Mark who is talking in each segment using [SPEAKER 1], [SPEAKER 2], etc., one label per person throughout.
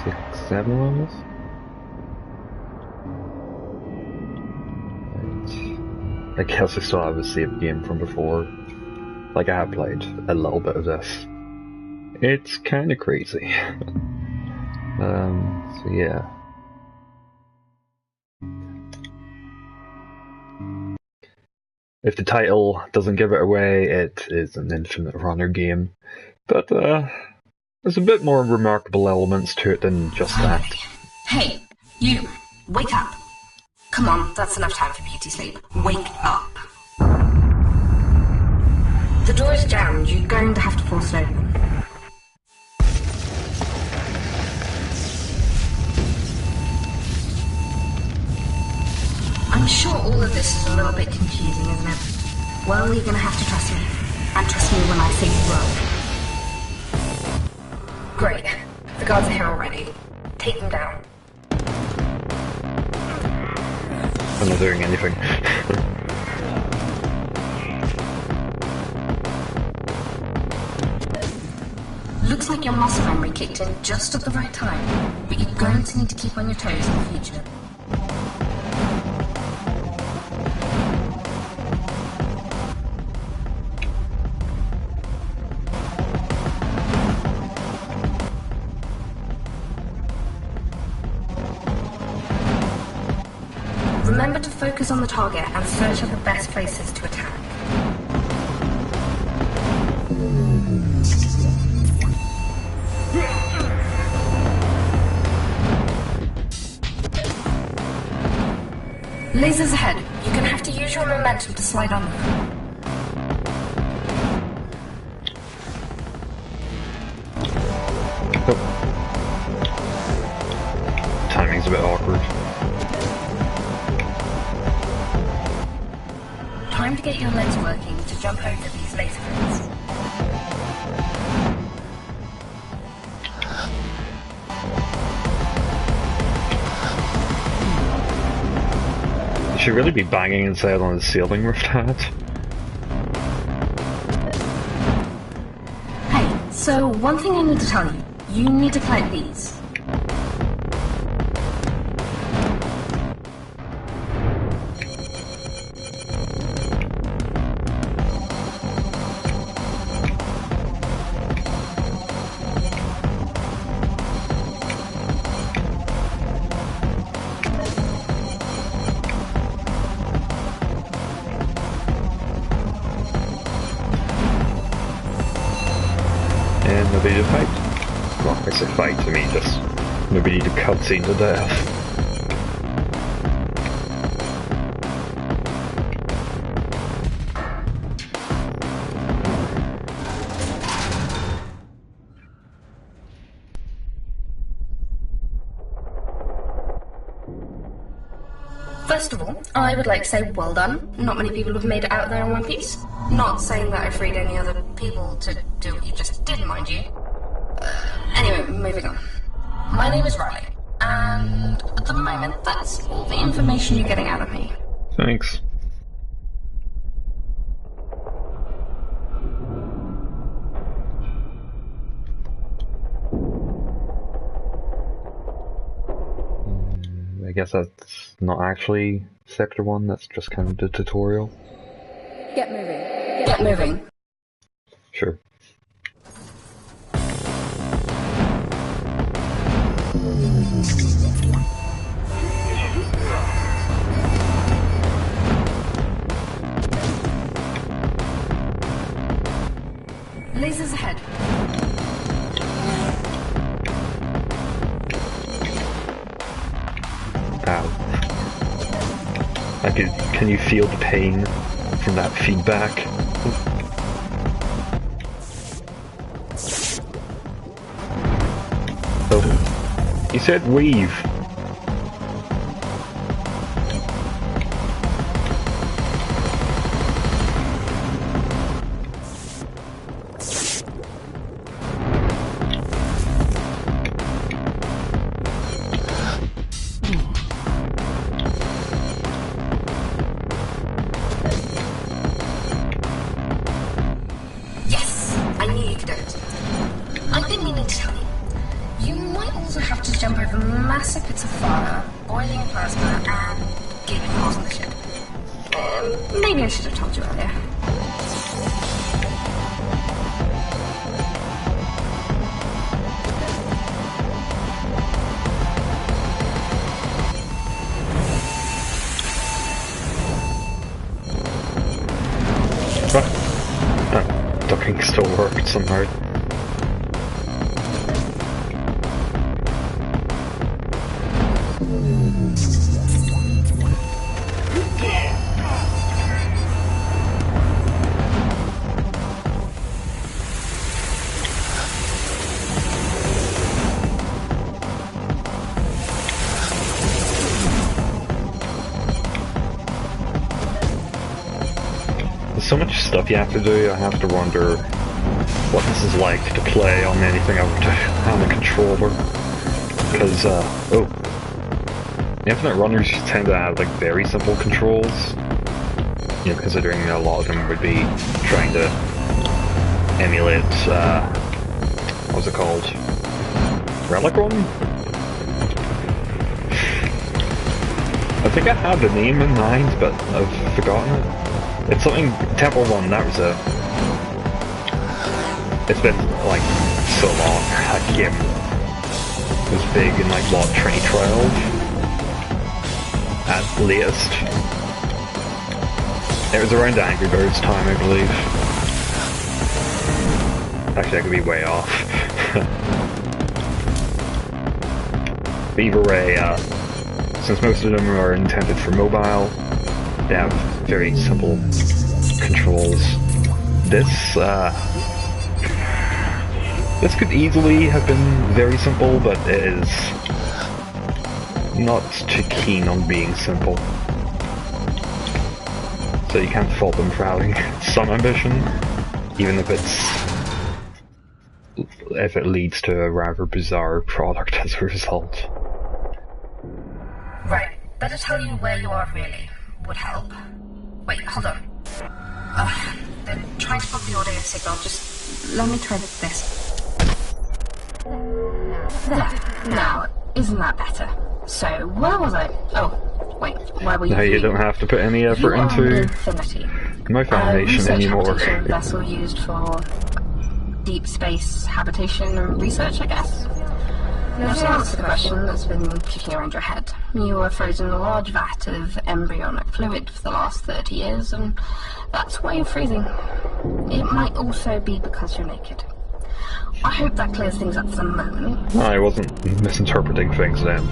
[SPEAKER 1] 6, 7 levels? Right. I guess I still have a save game from before. Like, I have played a little bit of this. It's kinda crazy. So yeah. If the title doesn't give it away, it is an Infinite Runner game. But, there's a bit more remarkable elements to it than just that.
[SPEAKER 2] Hey, you! Wake up! Come on, that's enough time for beauty sleep. Wake up! The door is jammed. You're going to have to force it open. I'm sure all of this is a little bit confusing, isn't it? Well, you're going to have to trust me. And trust me when I say run. Great. The guards are here already. Take them down.
[SPEAKER 1] I'm not doing anything.
[SPEAKER 2] Looks like your muscle memory kicked in just at the right time, but you're going to need to keep on your toes in the future. Remember to focus on the target and search out the best places to attack. Lasers ahead. You're going to have to use your momentum to slide on them.
[SPEAKER 1] Oh. Timing's a bit awkward.
[SPEAKER 2] Time to get your legs working to jump over these laser grids.
[SPEAKER 1] You should really be banging inside on the ceiling with that.
[SPEAKER 2] Hey, so one thing I need to tell you. You need to collect these.
[SPEAKER 1] And nobody to fight. Well, I say fight to me, just nobody to cutscene to death.
[SPEAKER 2] First of all, I would like to say well done. Not many people have made it out there in one piece. Not saying that I freed any other people to do what you just did, mind you. Anyway, moving on. My name is Riley, and at the moment, that's all the information you're getting out of me.
[SPEAKER 1] Thanks. I guess that's not actually Sector 1, that's just kind of the tutorial.
[SPEAKER 2] Get moving. Get moving.
[SPEAKER 1] Sure.
[SPEAKER 2] Lasers ahead.
[SPEAKER 1] Ow. Can you feel the pain from that feedback? Oh, you said weave.
[SPEAKER 2] Yes, I knew you could do it. I've been meaning to tell you. You might also have to jump over massive pits of fire, boiling plasma, and gaping holes in the ship. Maybe I should have told you earlier.
[SPEAKER 1] That ducking still worked somehow. So much stuff you have to do, I have to wonder what this is like to play on anything on the controller. Because, Infinite runners tend to have, like, very simple controls. You know, considering a lot of them would be trying to emulate, what's it called? Relic Run? I think I had the name in mind, but I've forgotten it. It's something, Temple Run, that was a... It's been, like, so long. That game was big in, like, what, 2012? At latest. It was around Angry Birds time, I believe. Actually, I could be way off. But either way, since most of them are intended for mobile, they have very simple controls. This could easily have been very simple, but it is not too keen on being simple. So you can't fault them for having some ambition, even if it leads to a rather bizarre product as a result.
[SPEAKER 2] Right, better tell you where you are really would help. Wait, hold on. They're trying to block the audio signal, just let me try this. There, now, isn't that better? So, where was I? Oh, wait, where were you?
[SPEAKER 1] Now you don't have to put any effort into
[SPEAKER 2] Infinity.
[SPEAKER 1] my foundation anymore.
[SPEAKER 2] Habitation vessel used for deep space habitation and research, I guess. Now to answer the question that's been kicking around your head. You were frozen in a large vat of embryonic fluid for the last 30 years, and that's why you're freezing. It might also be because you're naked. I hope that clears things up for the moment.
[SPEAKER 1] I wasn't misinterpreting things then.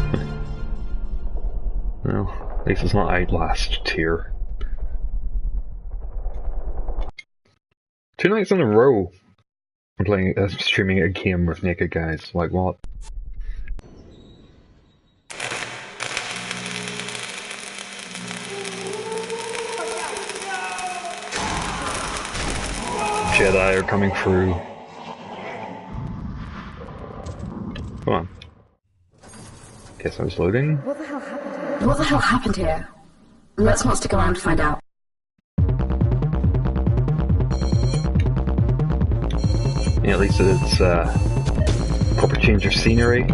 [SPEAKER 1] Well, at least it's not Outlast tier. 2 nights in a row I'm streaming a game with naked guys. Like what? Jedi are coming through. Come on. Guess I was loading.
[SPEAKER 2] What the hell happened here? What the hell happened here? Let's not stick around to find out.
[SPEAKER 1] Yeah, at least it's a proper change of scenery.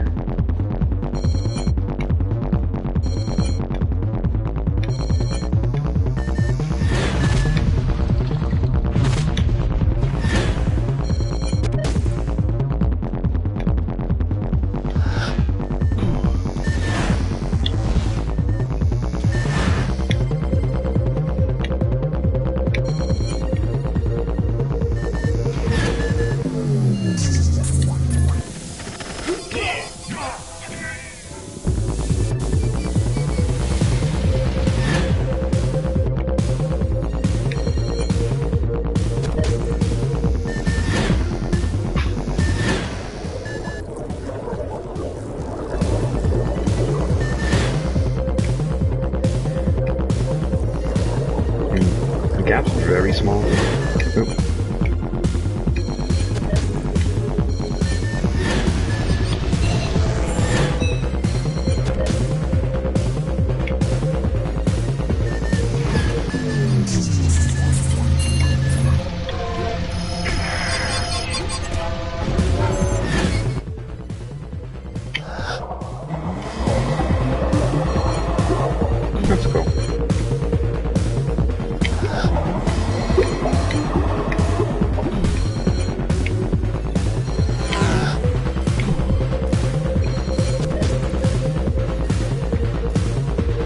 [SPEAKER 1] Gaps are very small. Oop.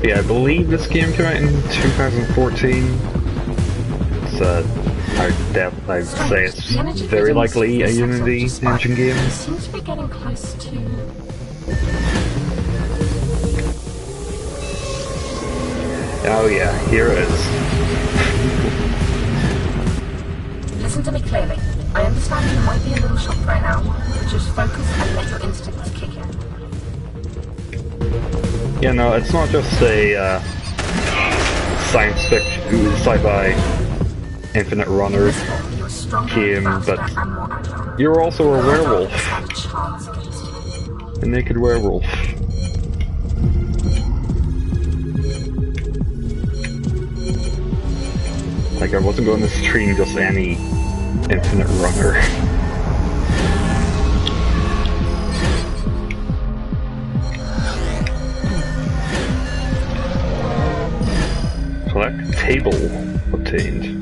[SPEAKER 1] Yeah, I believe this game came out in 2014. It's I'd say it's very likely a Unity engine game.
[SPEAKER 2] Seems to be getting close to.
[SPEAKER 1] Oh yeah, here it is.
[SPEAKER 2] Listen to me clearly. I understand you might be a little shocked right now, but just focus and let your instincts kick in.
[SPEAKER 1] Yeah, no, it's not just a science fiction, sci-fi, infinite runner game, but you're also a werewolf. A naked werewolf. Like, I wasn't going to stream just any infinite runner. Collect table obtained.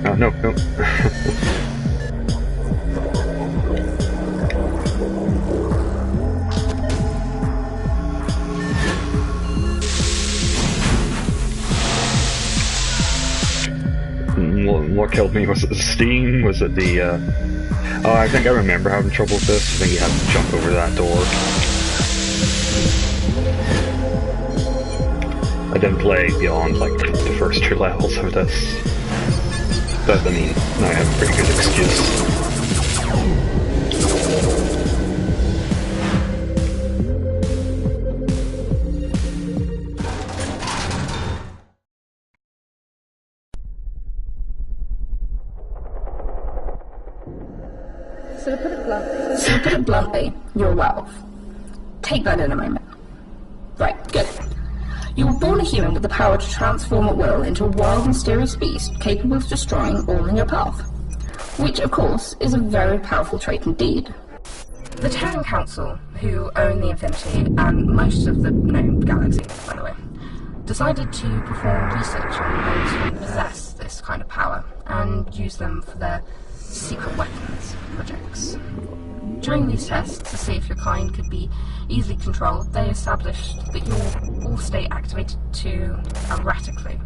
[SPEAKER 1] Oh, no, no. What killed me? Was it the steam? Was it the, Oh, I think I remember having trouble with this. I think you had to jump over that door. I didn't play beyond, like, the first 2 levels of this. But, I mean, now I have a pretty good excuse.
[SPEAKER 2] So to put it bluntly, you're a werewolf. Take that in a moment. Right, good. You were born a human with the power to transform at will into a wild, mysterious beast capable of destroying all in your path. Which, of course, is a very powerful trait indeed. The Terran Council, who own the Infinity and most of the known galaxy, by the way, decided to perform research on those who possess this kind of power and use them for their secret weapons projects. During these tests, to see if your kind could be easily controlled, they established that you'll all stay activated to erratically,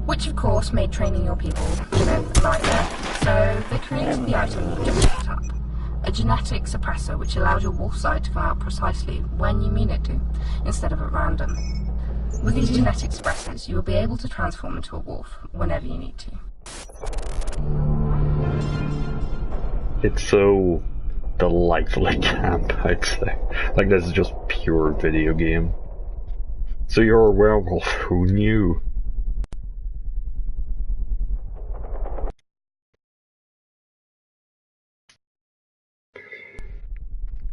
[SPEAKER 2] which of course made training your people, a nightmare. So they created the item you just picked up, a genetic suppressor which allows your wolf side to come out precisely when you mean it to, instead of at random. With these genetic suppressors, you will be able to transform into a wolf whenever you need to.
[SPEAKER 1] It's so delightfully camp, I'd say. Like, this is just pure video game. So you're a werewolf, who knew?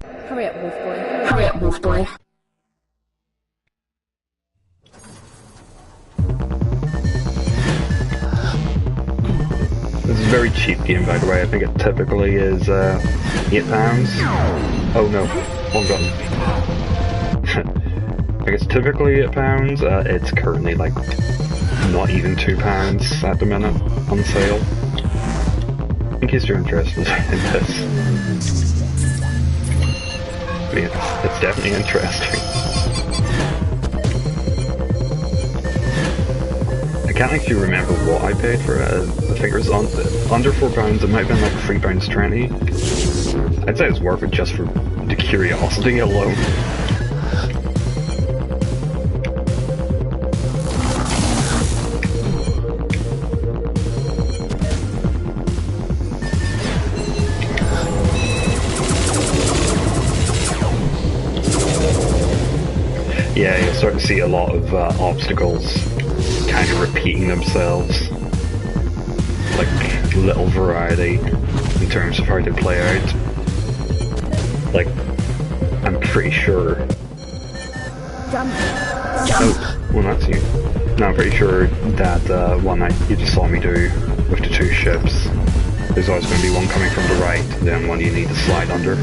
[SPEAKER 2] Hurry up, wolf boy. Hurry up, wolf boy.
[SPEAKER 1] This is a very cheap game, by the way. I think it typically is £8. Oh no, one button. I think it's typically £8. It's currently like not even £2 at the minute on sale. In case you're interested in this. I mean, it's definitely interesting. I can't actually remember what I paid for it. I think it was under £4. It might have been like £3.20. I'd say it's worth it just for the curiosity alone. Yeah, you'll start to see a lot of obstacles kind of repeating themselves. Like, little variety in terms of how they play out. Like, I'm pretty sure...
[SPEAKER 2] Jump.
[SPEAKER 1] Oh, well that's you. No, I'm pretty sure that one you just saw me do with the 2 ships, there's always going to be one coming from the right, then one you need to slide under.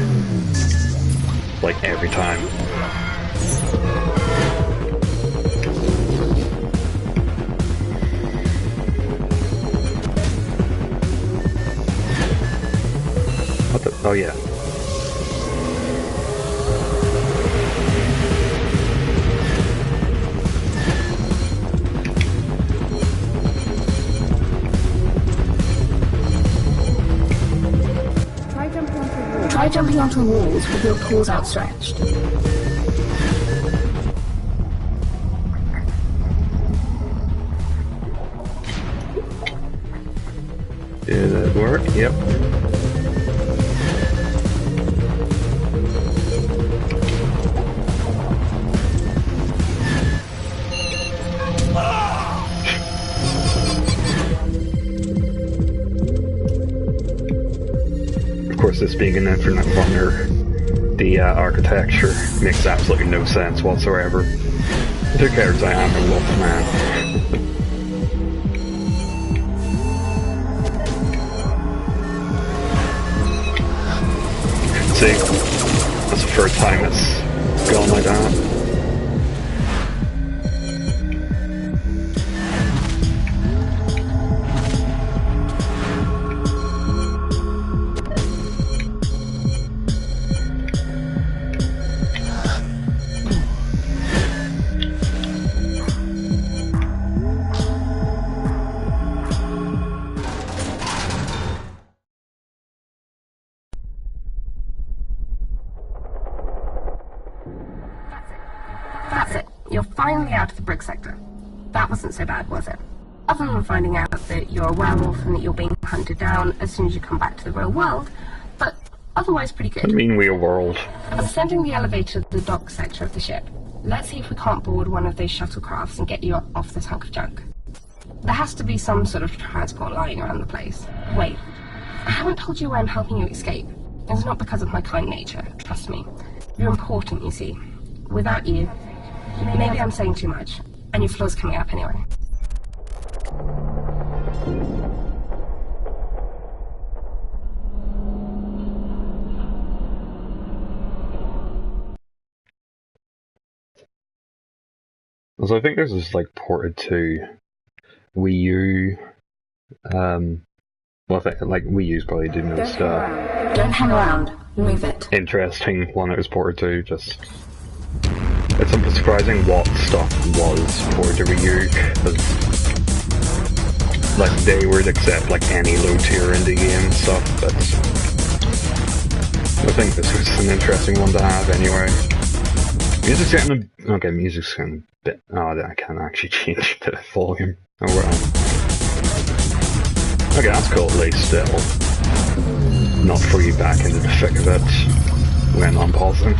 [SPEAKER 1] Like, every time. Oh yeah.
[SPEAKER 2] Try jumping onto walls with your paws outstretched.
[SPEAKER 1] Did it work? Yep. Of course, this being an infinite runner, the architecture makes absolutely no sense whatsoever. Who cares? I am a wolf man. See, that's the first time it's gone like that.
[SPEAKER 2] That's it. You're finally out of the brick sector. That wasn't so bad, was it? Other than finding out that you're a werewolf and that you're being hunted down as soon as you come back to the real world, but otherwise pretty good.
[SPEAKER 1] I mean real world.
[SPEAKER 2] Ascending the elevator to the dock sector of the ship. Let's see if we can't board one of those shuttlecrafts and get you off this hunk of junk. There has to be some sort of transport lying around the place. Wait, I haven't told you why I'm helping you escape. It's not because of my kind nature, trust me. You're important, you see. Without you, maybe I'm saying too much, and your floor's coming up anyway.
[SPEAKER 1] So I think this is like ported to Wii U. Well, I think like Wii U's probably doing most
[SPEAKER 2] Don't hang around. Move it.
[SPEAKER 1] interesting one it was ported to. Just it's surprising what stuff was ported to Wii U, because like they would accept like any low tier indie game and stuff. But I think this was an interesting one to have anyway. Music's getting okay. Music's getting a bit. Oh, I can't actually change the volume. Oh well. Okay, that's cool. At least still not throw you back into the thick of it when I'm pausing.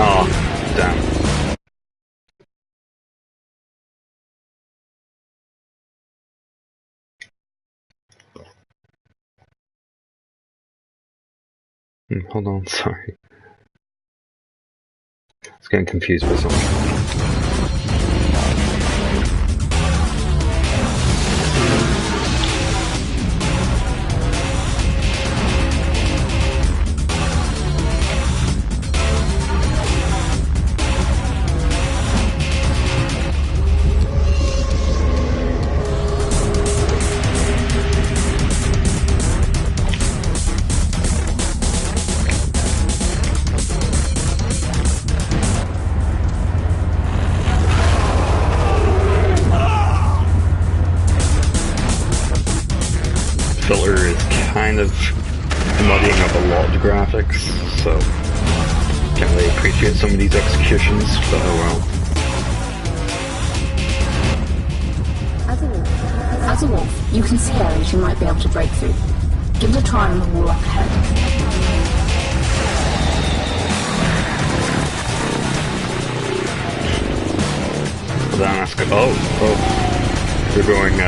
[SPEAKER 1] Oh, damn. Hold on, sorry. I was getting confused with something. Filter is kind of muddying up a lot of the graphics, so can't really appreciate some of these executions, but oh well.
[SPEAKER 2] As a wolf, you can see areas you might be able to break through. Give it a try on the wall up ahead.
[SPEAKER 1] Then that's good. Oh, we're going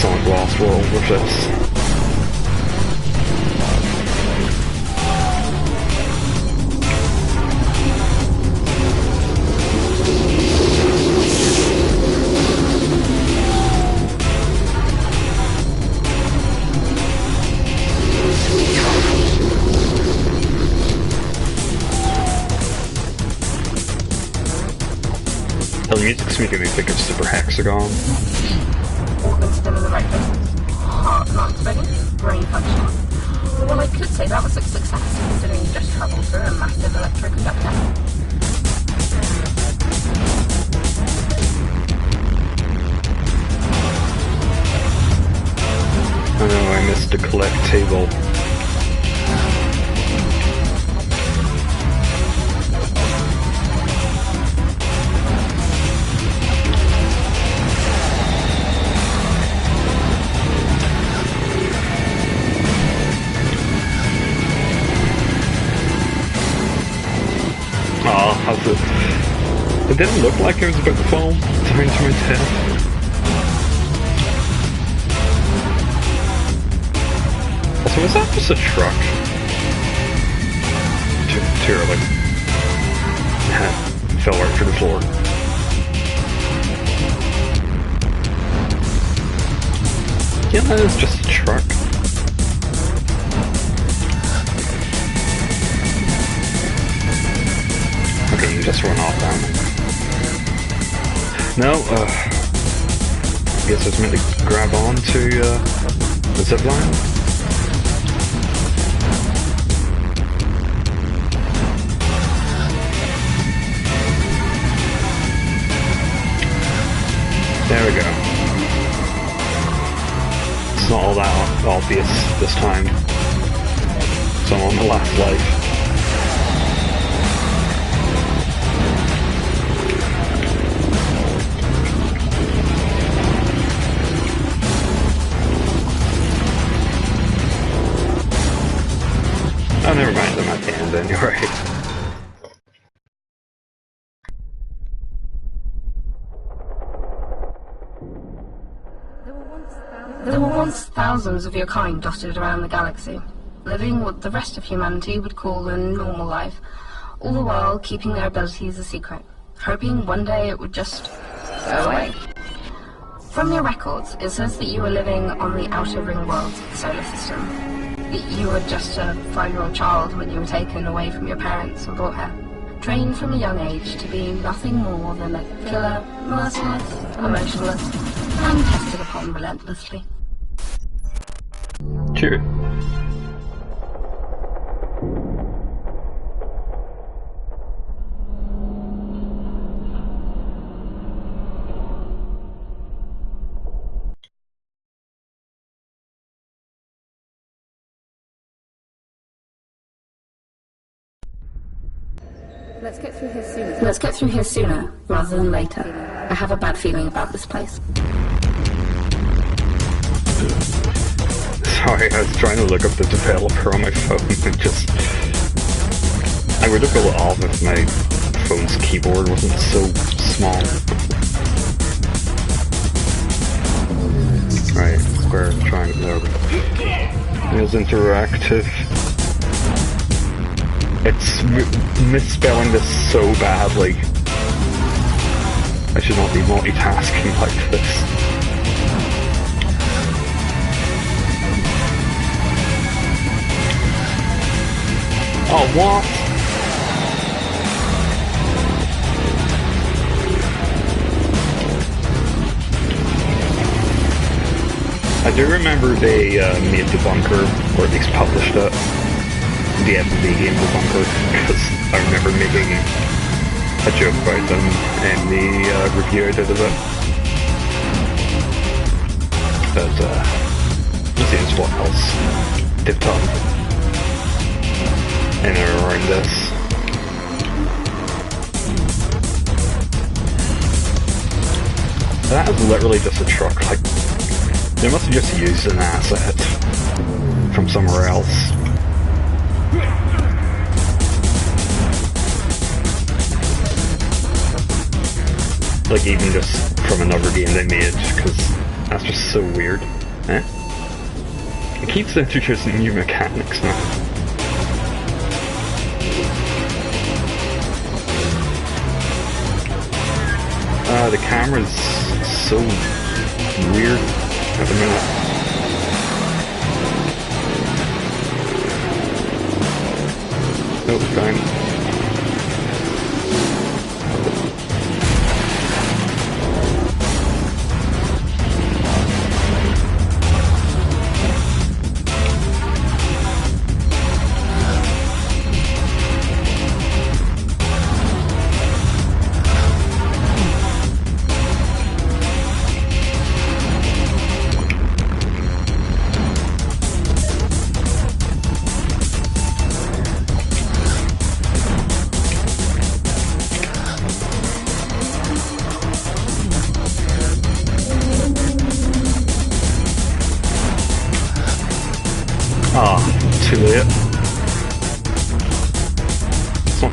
[SPEAKER 1] Sonic Lost World with this. Oh, the music's making me think of Super Hexagon.
[SPEAKER 2] Organs still in the right places. Heart not exploding. Brain functioning. Well, I could say that was a success, considering you just travelled through a massive electroconductor.
[SPEAKER 1] Oh no, I missed the collect table. It didn't look like it was about to fall down to my tail. Also, was that just a truck? Too early. Fell right to the floor. Yeah, that is just a truck. Okay, you just run off down there. No, I guess I was meant to grab on to the zipline. There we go. It's not all that obvious this time. So I'm on the last life. Oh, never mind, I'm at the end anyway.
[SPEAKER 2] There were once thousands of your kind dotted around the galaxy, living what the rest of humanity would call a normal life, all the while keeping their abilities a secret, hoping one day it would just go away. From your records, it says that you were living on the outer ring worlds of the solar system. That you were just a 5-year-old child when you were taken away from your parents and brought here. Trained from a young age to be nothing more than a killer, merciless, emotionless, and tested upon relentlessly.
[SPEAKER 1] Cheers.
[SPEAKER 2] Let's get through here sooner, rather than later. I have a bad feeling about this place.
[SPEAKER 1] Sorry, I was trying to look up the developer on my phone and just... I would have built it off if my phone's keyboard wasn't so small. Right, square, triangle, there. It was interactive. It's misspelling this so badly. I should not be multitasking like this. Oh, what? I do remember they made the bunker, or at least published it. The FB game, the bunker, because I remember making a joke about them in the review I did of it. But, let's see what else they've done in and around this. That is literally just a truck, like, they must have just used an asset from somewhere else. Like even just from another game they made, because that's just so weird. Eh? It keeps introducing new mechanics now. The camera's so weird at the minute. Oh, fine.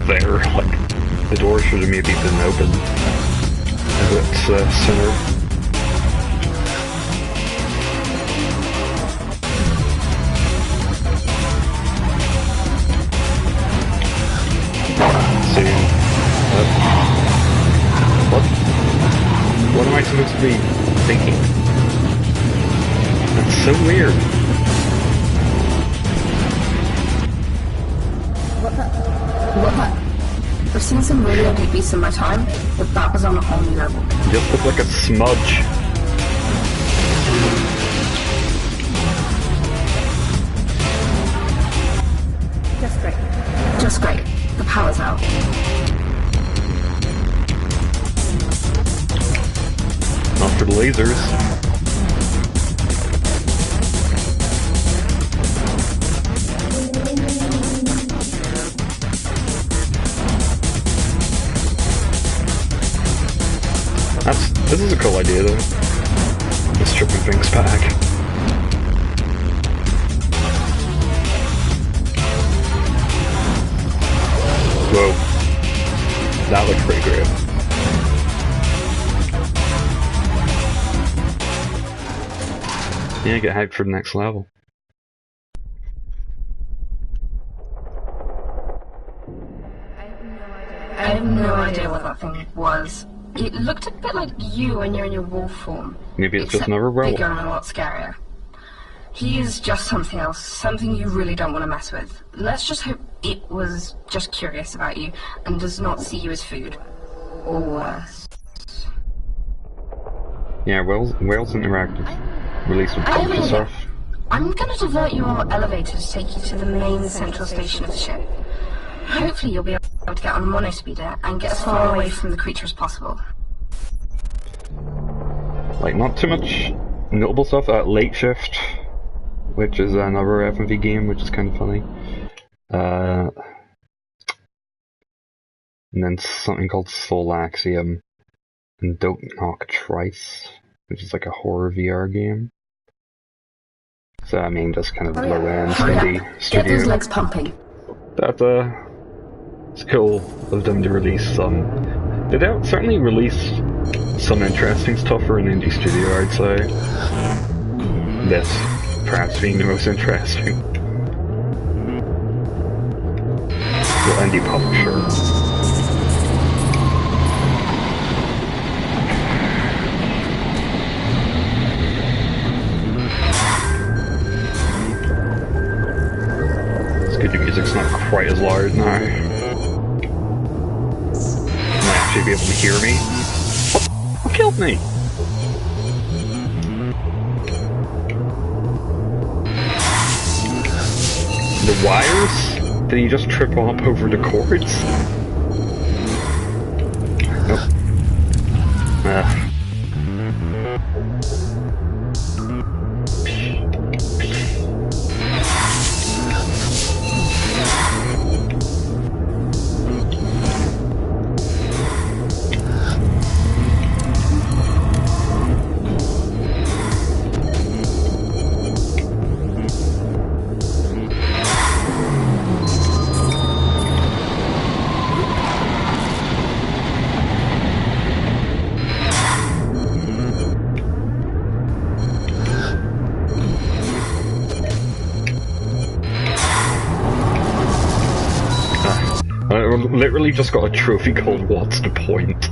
[SPEAKER 1] there. Like, the door should have maybe been open a bit sooner. Soon. What am I supposed to be thinking? That's so weird.
[SPEAKER 2] What the? I've seen some really ugly beasts in my time, but that was on a whole new level.
[SPEAKER 1] You just look like a smudge.
[SPEAKER 2] Just great. Just great. The power's out.
[SPEAKER 1] Not for the lasers. This is a cool idea though. The stripping things back. Whoa. That looked pretty great. Yeah, get hyped for the next level.
[SPEAKER 2] I have no idea what that thing was. It looked a bit like you when you're in your wolf form.
[SPEAKER 1] Maybe it's just another werewolf.
[SPEAKER 2] Bigger and a lot scarier. He is just something else, something you really don't want to mess with. Let's just hope it was just curious about you and does not see you as food. Or worse.
[SPEAKER 1] Yeah, whales interactive. Release with pump and stuff.
[SPEAKER 2] I'm going to divert your elevator to take you to the main central station of the ship. Hopefully you'll be able to get on a monospeeder and get as far away from the creature as possible.
[SPEAKER 1] Like, not too much notable stuff. Late Shift, which is another FMV game, which is kind of funny. And then something called Soul Axiom, and Don't Knock Trice, which is like a horror VR game. So I mean, just kind of low-end indie studio.
[SPEAKER 2] Get those legs pumping.
[SPEAKER 1] That it's cool of them to release some. They certainly release some interesting stuff for an indie studio, I'd say. This perhaps being the most interesting. Well, indie publisher. Good, your music's not quite as loud now. You might actually be able to hear me. What killed me? The wires? Did he just trip up over the cords? Nope. Literally just got a trophy called What's the Point?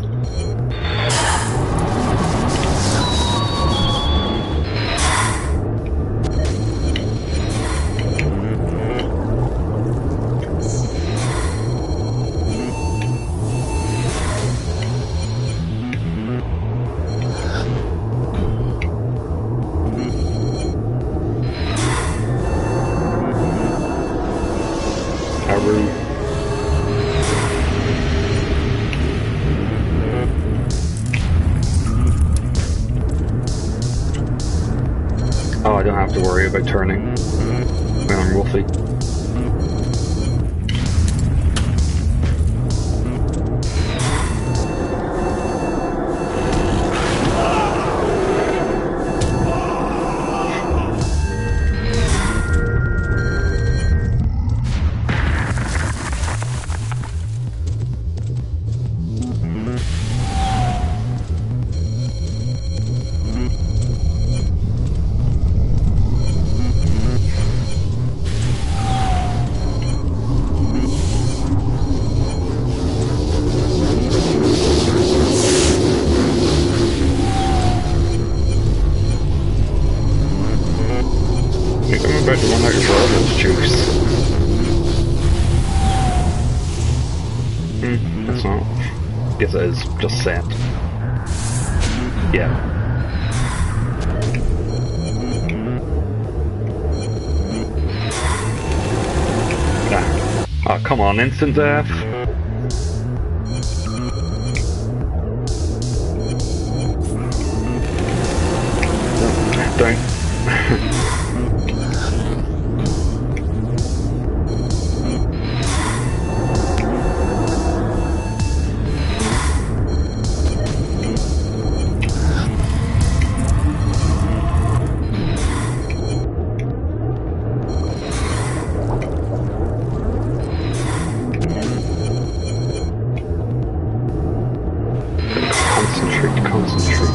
[SPEAKER 1] Oh, I don't have to worry about turning when I'm Wolfie. is just set. Yeah. Ah. Oh, come on, instant death! Don't. Concentrate.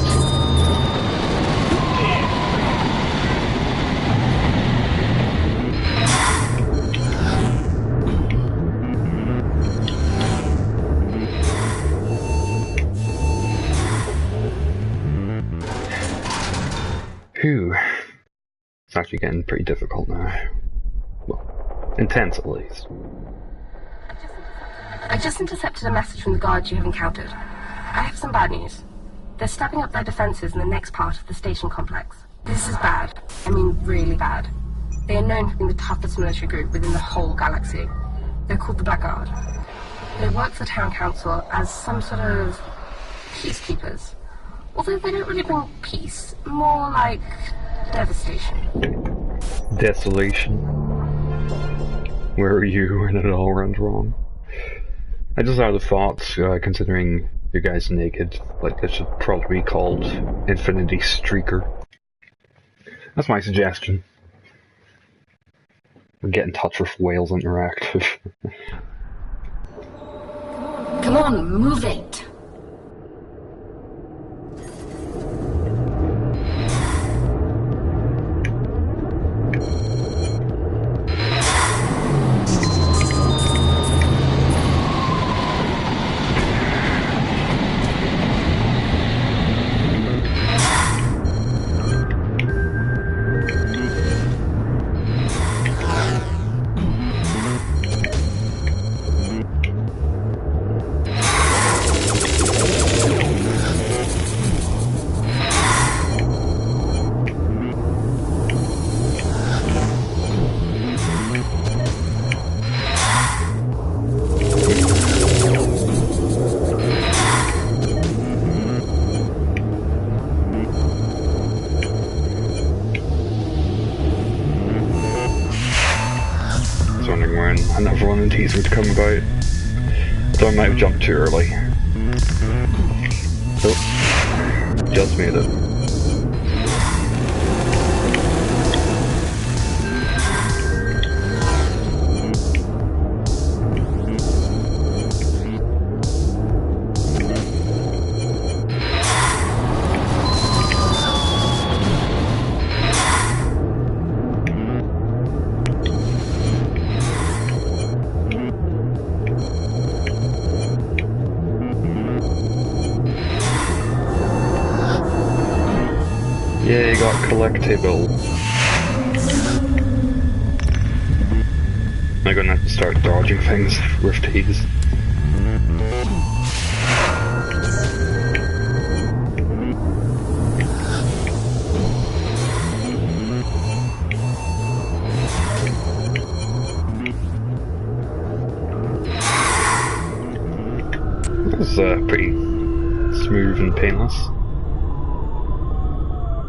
[SPEAKER 1] Phew. It's actually getting pretty difficult now. Well, intense at least.
[SPEAKER 2] I just intercepted a message from the guards you have encountered. I have some bad news. They're stepping up their defenses in the next part of the station complex. This is bad. I mean, really bad. They are known for being the toughest military group within the whole galaxy. They're called the Blackguard. They work for the town council as some sort of peacekeepers. Although they don't really bring peace, more like devastation.
[SPEAKER 1] Desolation. Where are you when it all went wrong? I just had a thought, considering you guys naked, like this should probably be called Infinity Streaker. That's my suggestion. Or get in touch with Whales Interactive.
[SPEAKER 2] Come on, move it!
[SPEAKER 1] Another one of these would come about. So I might have jumped too early. Oh, just made it. Yeah, you got collectible. I'm gonna have to start dodging things with these. This is pretty smooth and painless.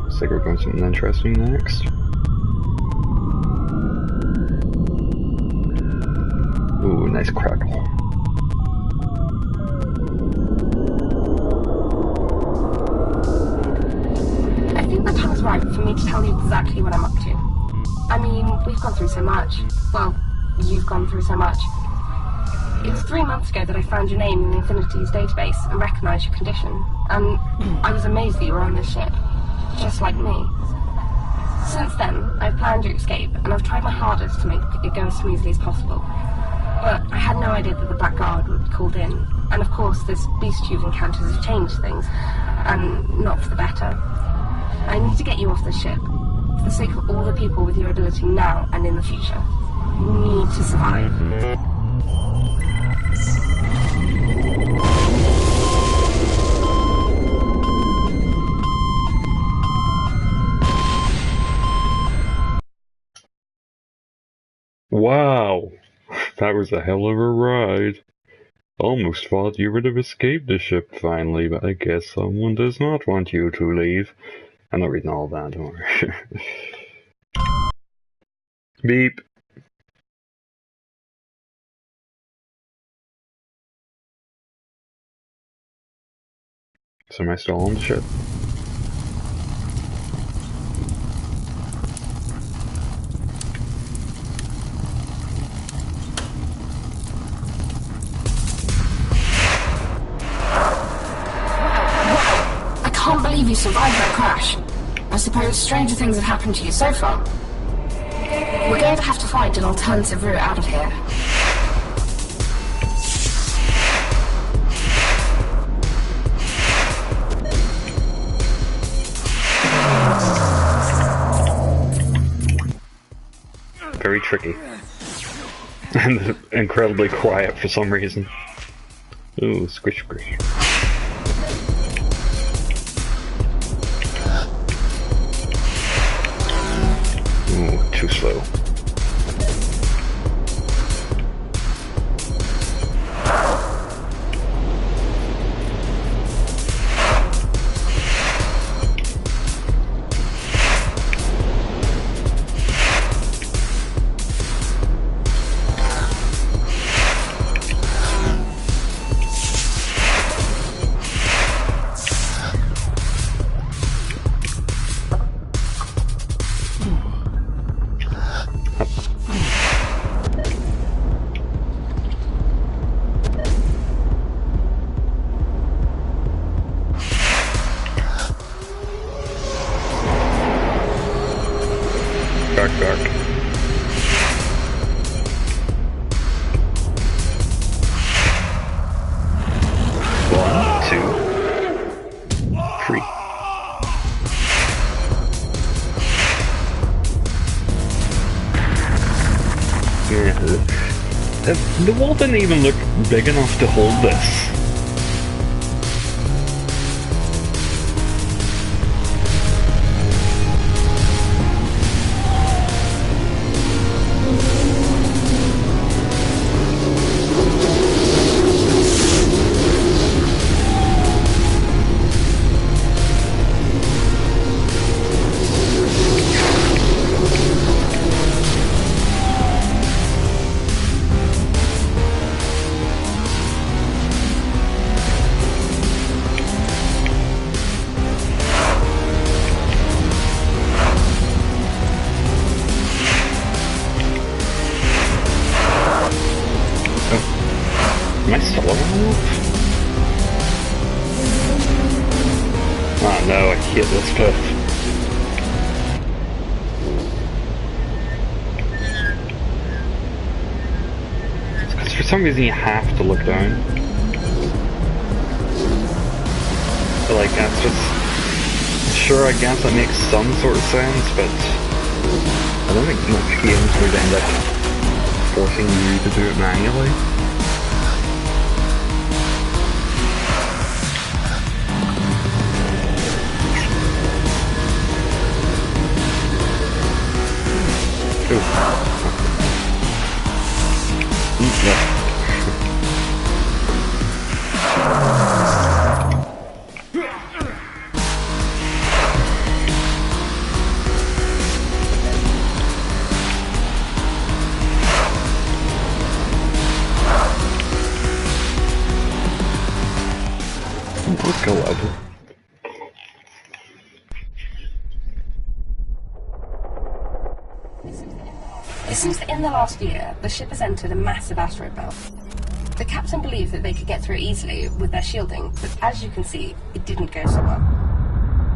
[SPEAKER 1] Looks like we're going something interesting next. Ooh, nice crackle.
[SPEAKER 2] I think the time's right for me to tell you exactly what I'm up to. I mean, we've gone through so much. Well, you've gone through so much. It was 3 months ago that I found your name in the Infinity's database and recognised your condition. And I was amazed that you were on this ship. Just like me. Since then, I've planned your escape, and I've tried my hardest to make it go as smoothly as possible. But I had no idea that the Blackguard would be called in, and of course this beast you've encountered has changed things, and not for the better. I need to get you off the ship, for the sake of all the people with your ability now and in the future. You need to survive.
[SPEAKER 1] Wow! That was a hell of a ride. Almost thought you would have escaped the ship finally, but I guess someone does not want you to leave. I'm not reading all that, don't worry. Beep. So am I still on the ship?
[SPEAKER 2] I can't believe you survived that crash. I suppose stranger things have happened to you so far. We're going to have to find an alternative route out of here.
[SPEAKER 1] Very tricky. And incredibly quiet for some reason. Ooh, squish squish. Ooh, too slow. Dark, dark. One, two, three. Yeah. The wall didn't even look big enough to hold this. Am I still alive? Oh no, I hit this bit. Because for some reason you have to look down. But like, that's just... Sure, I guess that makes some sort of sense, but... I don't think most games would end up forcing you to do it manually. Let's go up.
[SPEAKER 2] It seems that in the last year, the ship has entered a massive asteroid belt. The captain believed that they could get through it easily with their shielding, but as you can see, it didn't go so well.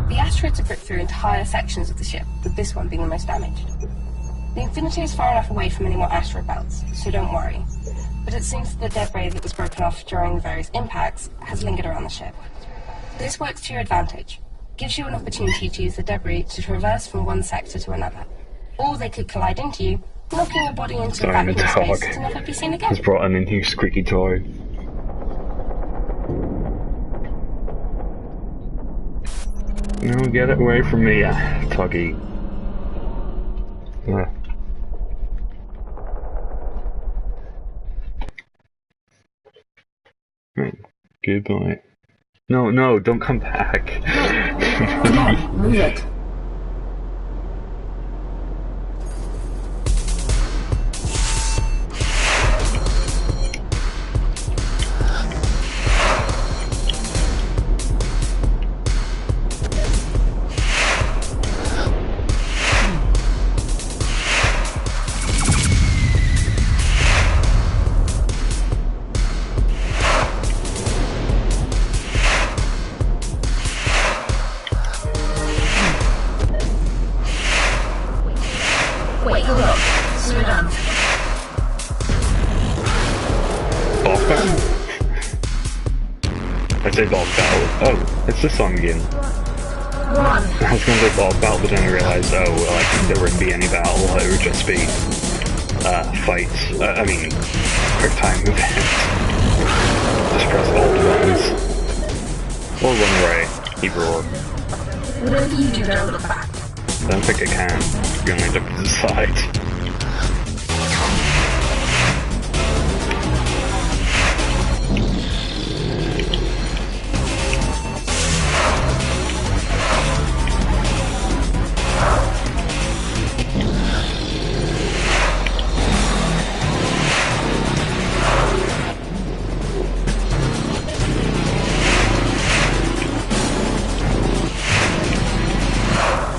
[SPEAKER 2] The asteroids have ripped through entire sections of the ship, with this one being the most damaged. The Infinity is far enough away from any more asteroid belts, so don't worry. But it seems that the debris that was broken off during the various impacts has lingered around the ship. This works to your advantage. Gives you an opportunity to use the debris to traverse from one sector to another. Or they could collide into you, knocking your body into a vacuum of space to never be seen again.
[SPEAKER 1] Just brought in a new squeaky toy. No, get it away from me, Tuggy. Right. Goodbye. No, no, don't come back.
[SPEAKER 2] Come on, move it. Wait, hold up. Slow down.
[SPEAKER 1] Boss battle? I say boss battle. Oh, it's this song again.
[SPEAKER 2] Run.
[SPEAKER 1] I was gonna say boss battle, but then I realized, oh, well, like, there wouldn't be any battle, it would just be, fights. I mean, quick time events. Just press all the buttons. Or run away. Keep roar.
[SPEAKER 2] Whatever you do, don't look back.
[SPEAKER 1] I don't think I can. You only look to the side.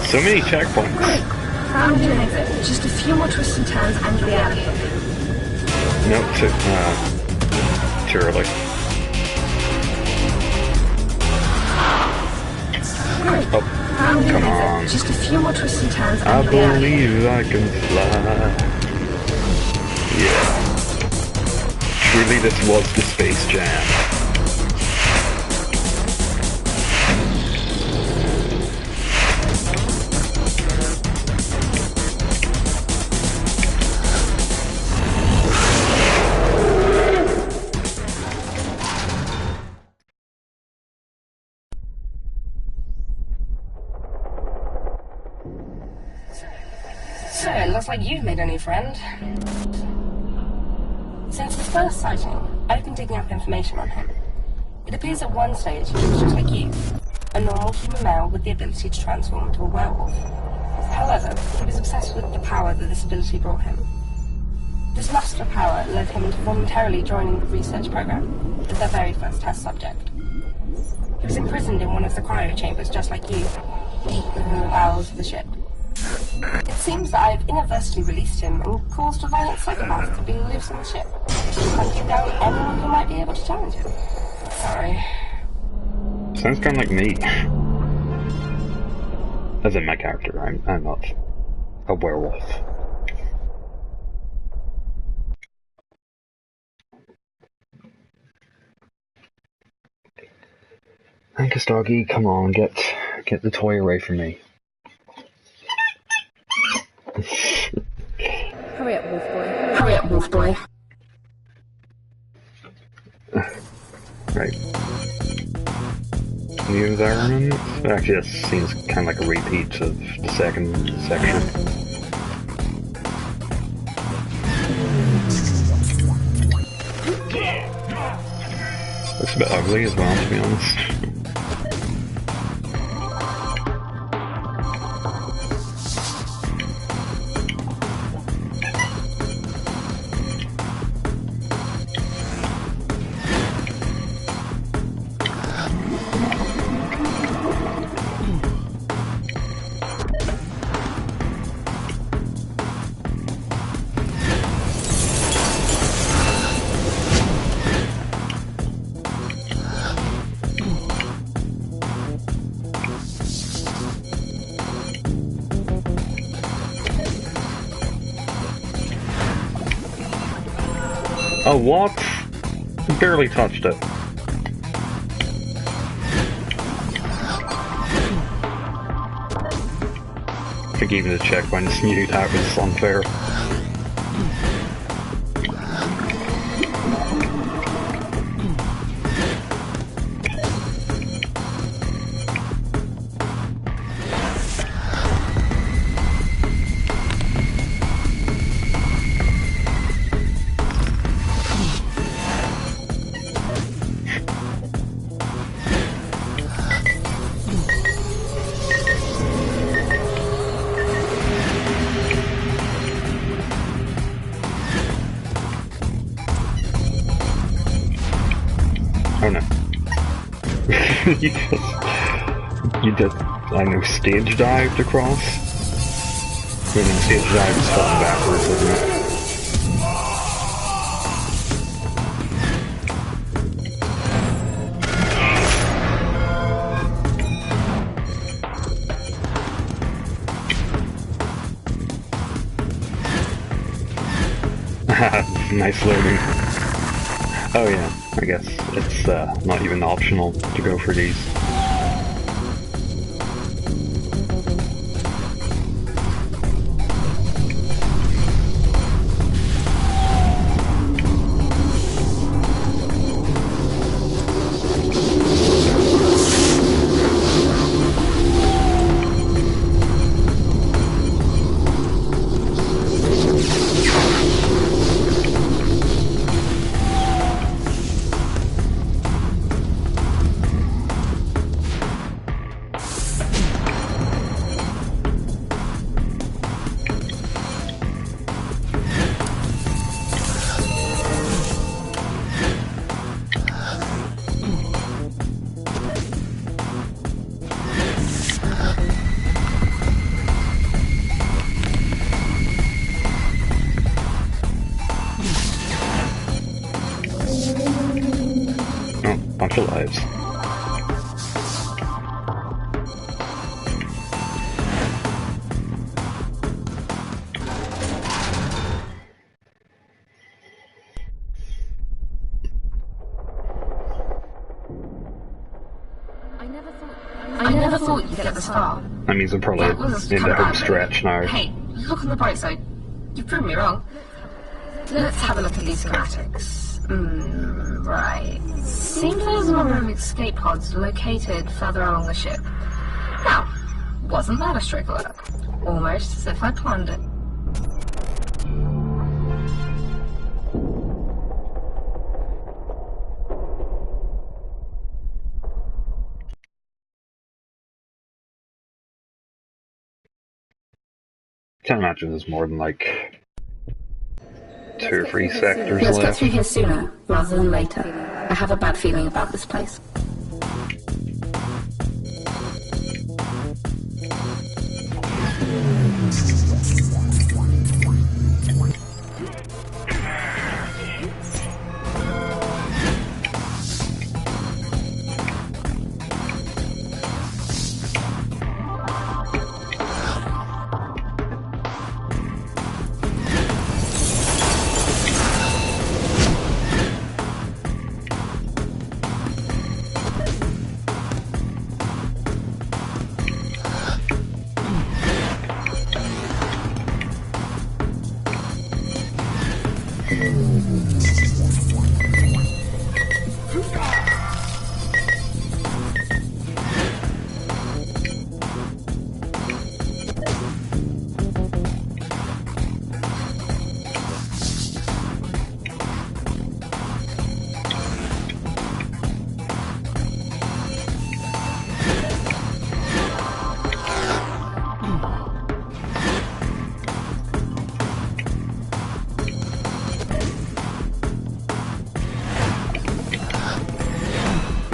[SPEAKER 1] So many checkpoints.
[SPEAKER 2] Quick! Found an exit. Just a few more twists and turns and you'll be out of here.
[SPEAKER 1] Nope, too early.
[SPEAKER 2] Quick!
[SPEAKER 1] Oh,
[SPEAKER 2] Found an
[SPEAKER 1] come
[SPEAKER 2] exit.
[SPEAKER 1] on.
[SPEAKER 2] Just a few more twists and turns and
[SPEAKER 1] I
[SPEAKER 2] you'll be out of here.
[SPEAKER 1] believe I can fly. Yeah. Truly this was the Space Jam.
[SPEAKER 2] So, it looks like you've made a new friend. Since his first sighting, I've been digging up information on him. It appears at one stage he was just like you, a normal human male with the ability to transform into a werewolf. However, he was obsessed with the power that this ability brought him. This lust for power led him into voluntarily joining the research program as their very first test subject. He was imprisoned in one of the cryo chambers just like you, deep within the bowels of the ship. It seems that I've inadvertently released him and caused a violent psychopath to be loose on the ship, hunting down anyone who might be able to challenge him. Sorry.
[SPEAKER 1] Sounds kind of like me. As in my character, I'm not a werewolf. Angus doggy, come on, get the toy away from me.
[SPEAKER 2] Hurry up, wolf boy. Hurry up, wolf boy.
[SPEAKER 1] Right. New environment? Actually, this seems kind of like a repeat of the second section. Looks a bit ugly as well, to be honest. Oh, what? Barely touched it. I think even the checkpoints knew that was unfair. you just, I know, stage dived across. I mean, stage dive is falling backwards, isn't it? Nice loading. Oh yeah, I guess it's not even optional to go for these. Bunch of lives.
[SPEAKER 2] I never thought you'd get this far.
[SPEAKER 1] That means I'm probably in the home stretch now.
[SPEAKER 2] Hey, look on the bright side. You've proven me wrong. Let's have a look at these schematics. Right. Seems there's a number of escape pods located further along the ship. Now, wasn't that a stroke of luck? Almost as if I planned it.
[SPEAKER 1] Can't imagine there's more than like 2 or 3 sectors
[SPEAKER 2] Let's get
[SPEAKER 1] left.
[SPEAKER 2] through here sooner, rather than later. I have a bad feeling about this place.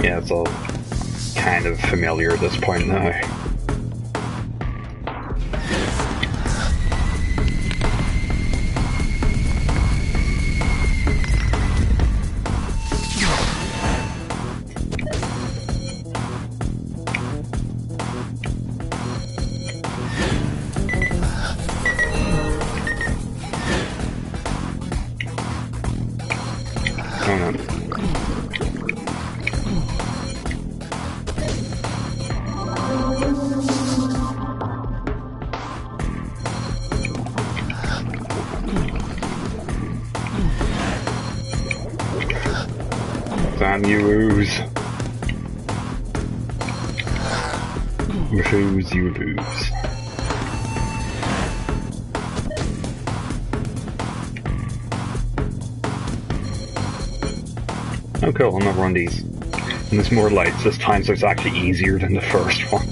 [SPEAKER 1] Yeah, it's all kind of familiar at this point now. Oh no. Damn you, ooze. Refuse you lose. Oh cool, I'm not run these. And there's more lights this time, so it's actually easier than the first one.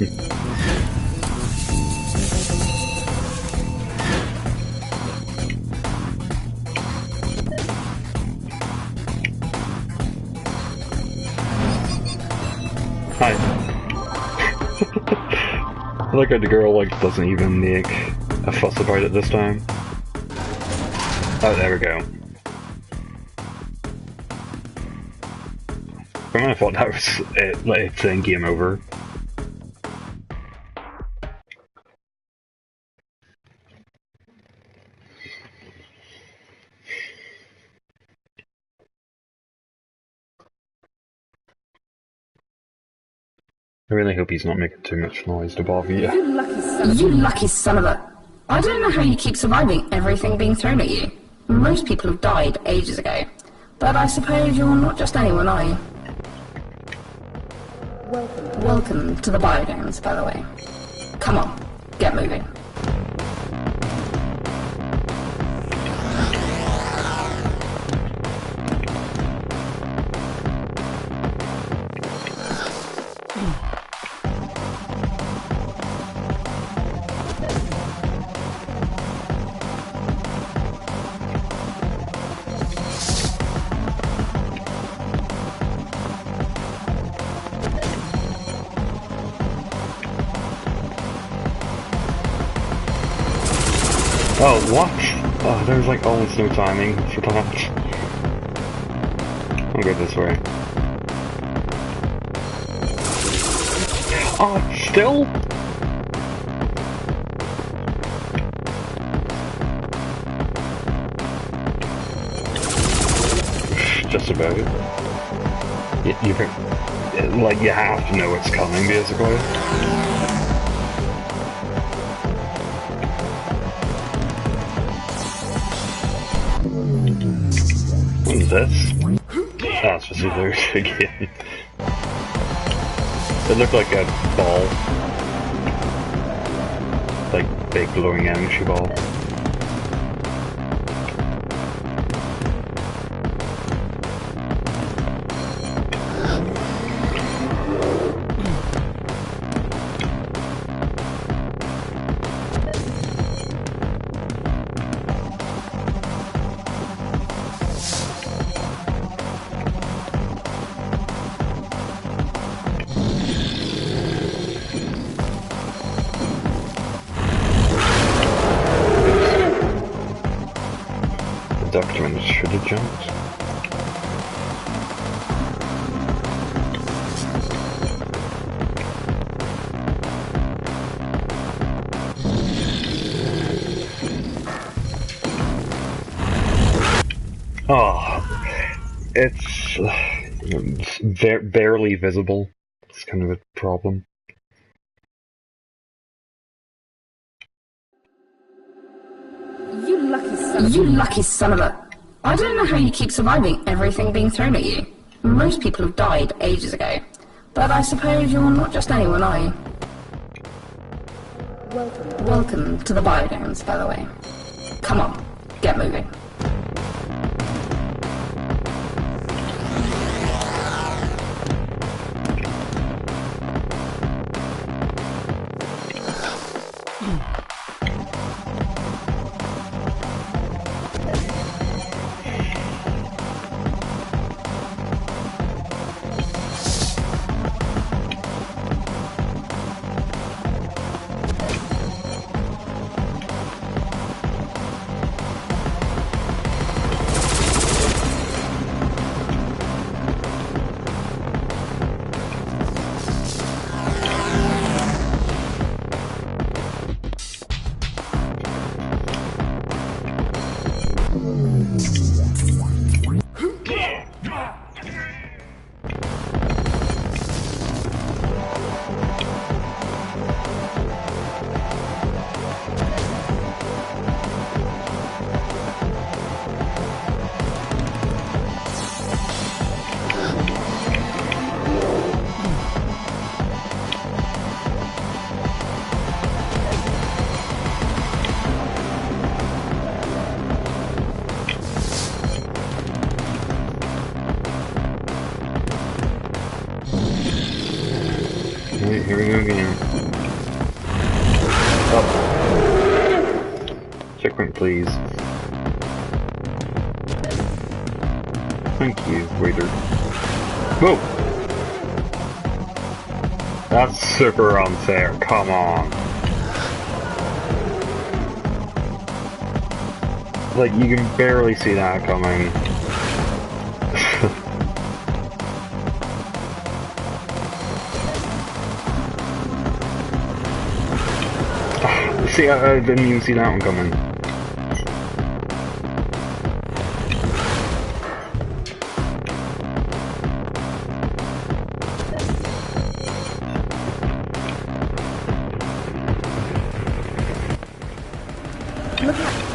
[SPEAKER 1] Hi. I like how the girl like doesn't even make a fuss about it this time. Oh, there we go. For a minute I thought that was it, like it's saying game over. I really hope he's not making too much noise to bother you.
[SPEAKER 2] You lucky son of a... I don't know how you keep surviving everything being thrown at you. Most people have died ages ago. But I suppose you're not just anyone, are you? Welcome to the biodomes, by the way. Come on, get moving.
[SPEAKER 1] Oh, what? Oh, there's like almost no timing for that. I'll go this way. Oh, still? Just about it. Like, you have to know it's coming, basically. What is this? Ah, it's just a loot again. It looked like a ball. Like, big glowing energy ball. Documents should have jumped. Oh, it's barely visible. It's kind of a problem.
[SPEAKER 2] You lucky son of a... I don't know how you keep surviving everything being thrown at you. Most people have died ages ago. But I suppose you're not just anyone, are you? Welcome to the biodomes, by the way. Come on, get moving. Here we go again. Oh. Checkpoint, please. Thank you, waiter. Whoa!
[SPEAKER 1] That's super unfair, come on. Like, you can barely see that coming. See, I didn't even see that one coming.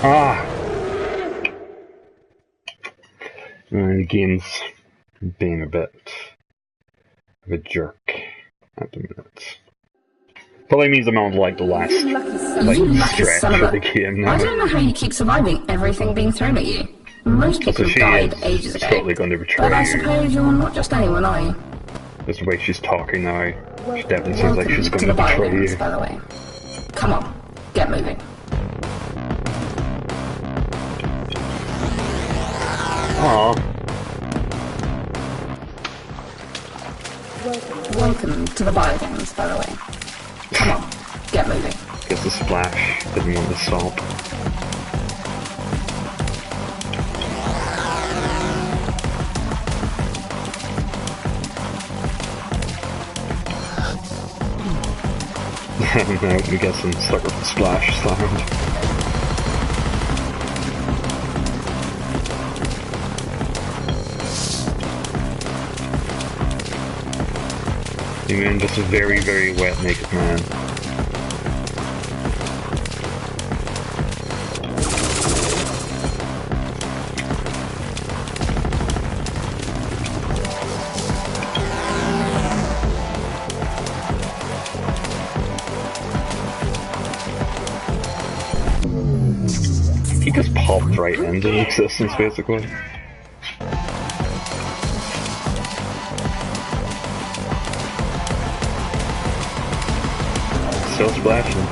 [SPEAKER 1] Ah! The game's being a bit of a jerk at the minute. Probably means I'm on like the last stretch of the game now.
[SPEAKER 2] I don't know how you keep surviving everything being thrown at you. Most people have died ages ago.
[SPEAKER 1] Totally going to betray
[SPEAKER 2] But I
[SPEAKER 1] you.
[SPEAKER 2] suppose you're not just anyone, are you?
[SPEAKER 1] That's the way she's talking now. She definitely seems like she's going to betray you.
[SPEAKER 2] By the way. Come on, get moving.
[SPEAKER 1] Aww.
[SPEAKER 2] Welcome to the Biogames, by the way. Come on, get moving.
[SPEAKER 1] Guess the splash didn't want to stop. No, I'm guessing stuck with the splash sound. You mean just a very, very wet naked man. He just popped right into existence, basically. Still splashing.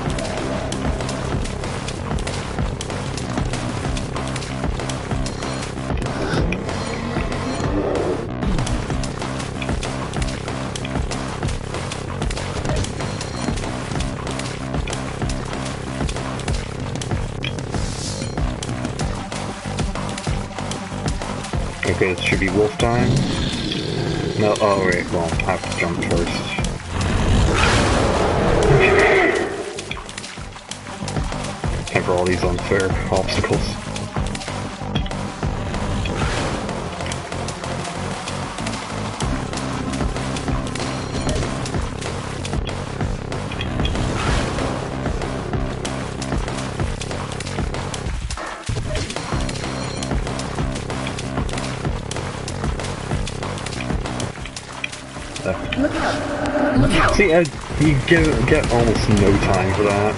[SPEAKER 1] Okay, it should be wolf time. No, oh wait, well, I have to jump first. For all these unfair obstacles.
[SPEAKER 2] Look out! Look out!
[SPEAKER 1] See, you get almost no time for that.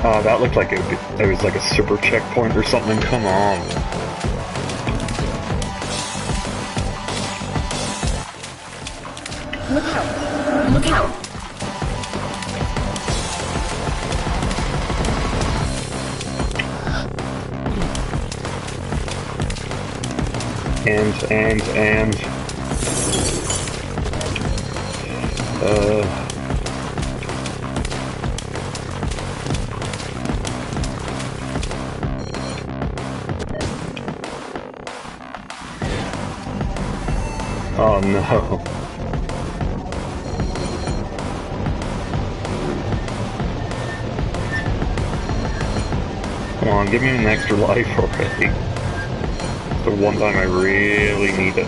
[SPEAKER 1] Oh, that looked like it was like a super checkpoint or something. Come on.
[SPEAKER 2] Look out! Look out!
[SPEAKER 1] And oh no. Come on, give me an extra life already. It's the one time I really need it.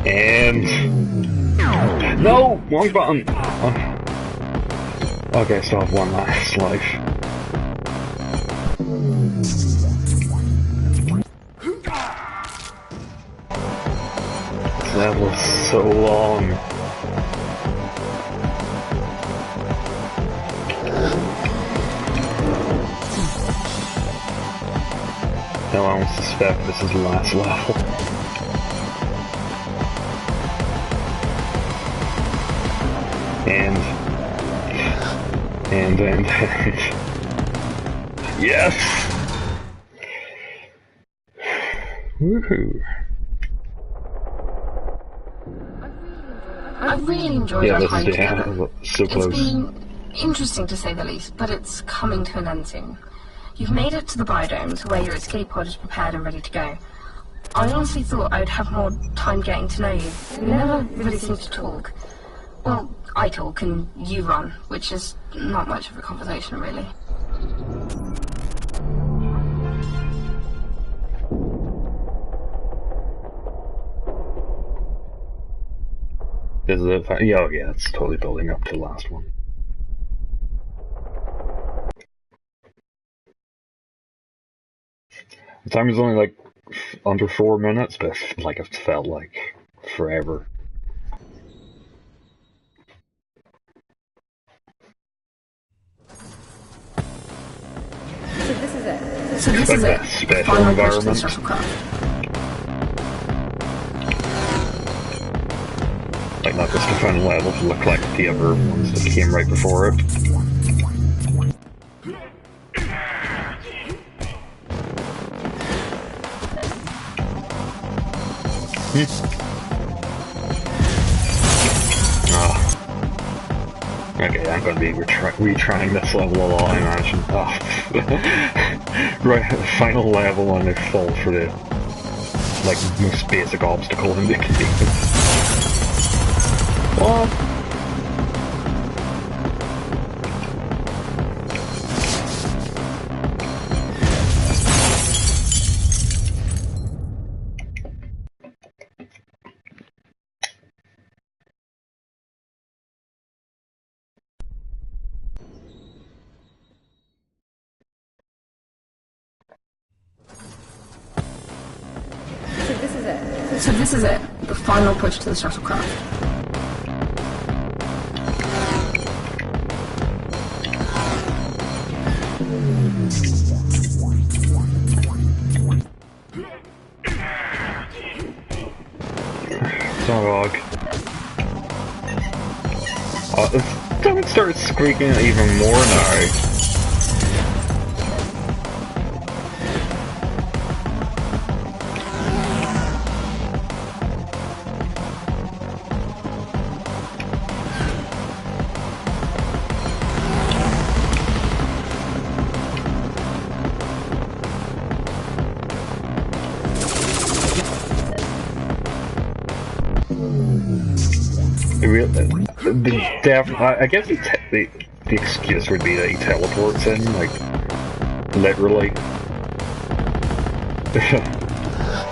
[SPEAKER 1] And... No! Wrong button! Oh. Okay, so I have one last life. This level is so long. Hell, I don't suspect this is the last level. And And then... yes! Woohoo!
[SPEAKER 2] I've really enjoyed
[SPEAKER 1] Yeah,
[SPEAKER 2] our
[SPEAKER 1] this
[SPEAKER 2] time
[SPEAKER 1] is
[SPEAKER 2] together.
[SPEAKER 1] so close.
[SPEAKER 2] It's been interesting to say the least, but it's coming to an end soon. You've made it to the biodome, to where your escape pod is prepared and ready to go. I honestly thought I'd have more time getting to know you. We never really seem to talk. Well, I talk and you run, which is not much of a conversation, really.
[SPEAKER 1] This is it. Yeah, oh yeah, it's totally building up to the last one. The time was only like under 4 minutes, but like it felt like forever.
[SPEAKER 2] So this is it. So this
[SPEAKER 1] Like
[SPEAKER 2] is
[SPEAKER 1] that
[SPEAKER 2] it.
[SPEAKER 1] special
[SPEAKER 2] Final push to the
[SPEAKER 1] environment.
[SPEAKER 2] shuttlecraft.
[SPEAKER 1] Like not just the final level to look like the other ones that came right before it. Okay, I'm going to be retrying this level a lot, I imagine. Oh. Right, final level and they fall for the like most basic obstacle in the game. What?
[SPEAKER 2] So this is it. The final push to the shuttlecraft.
[SPEAKER 1] Dog. Oh, don't start squeaking even more now. I guess the excuse would be that he teleports in, like, literally.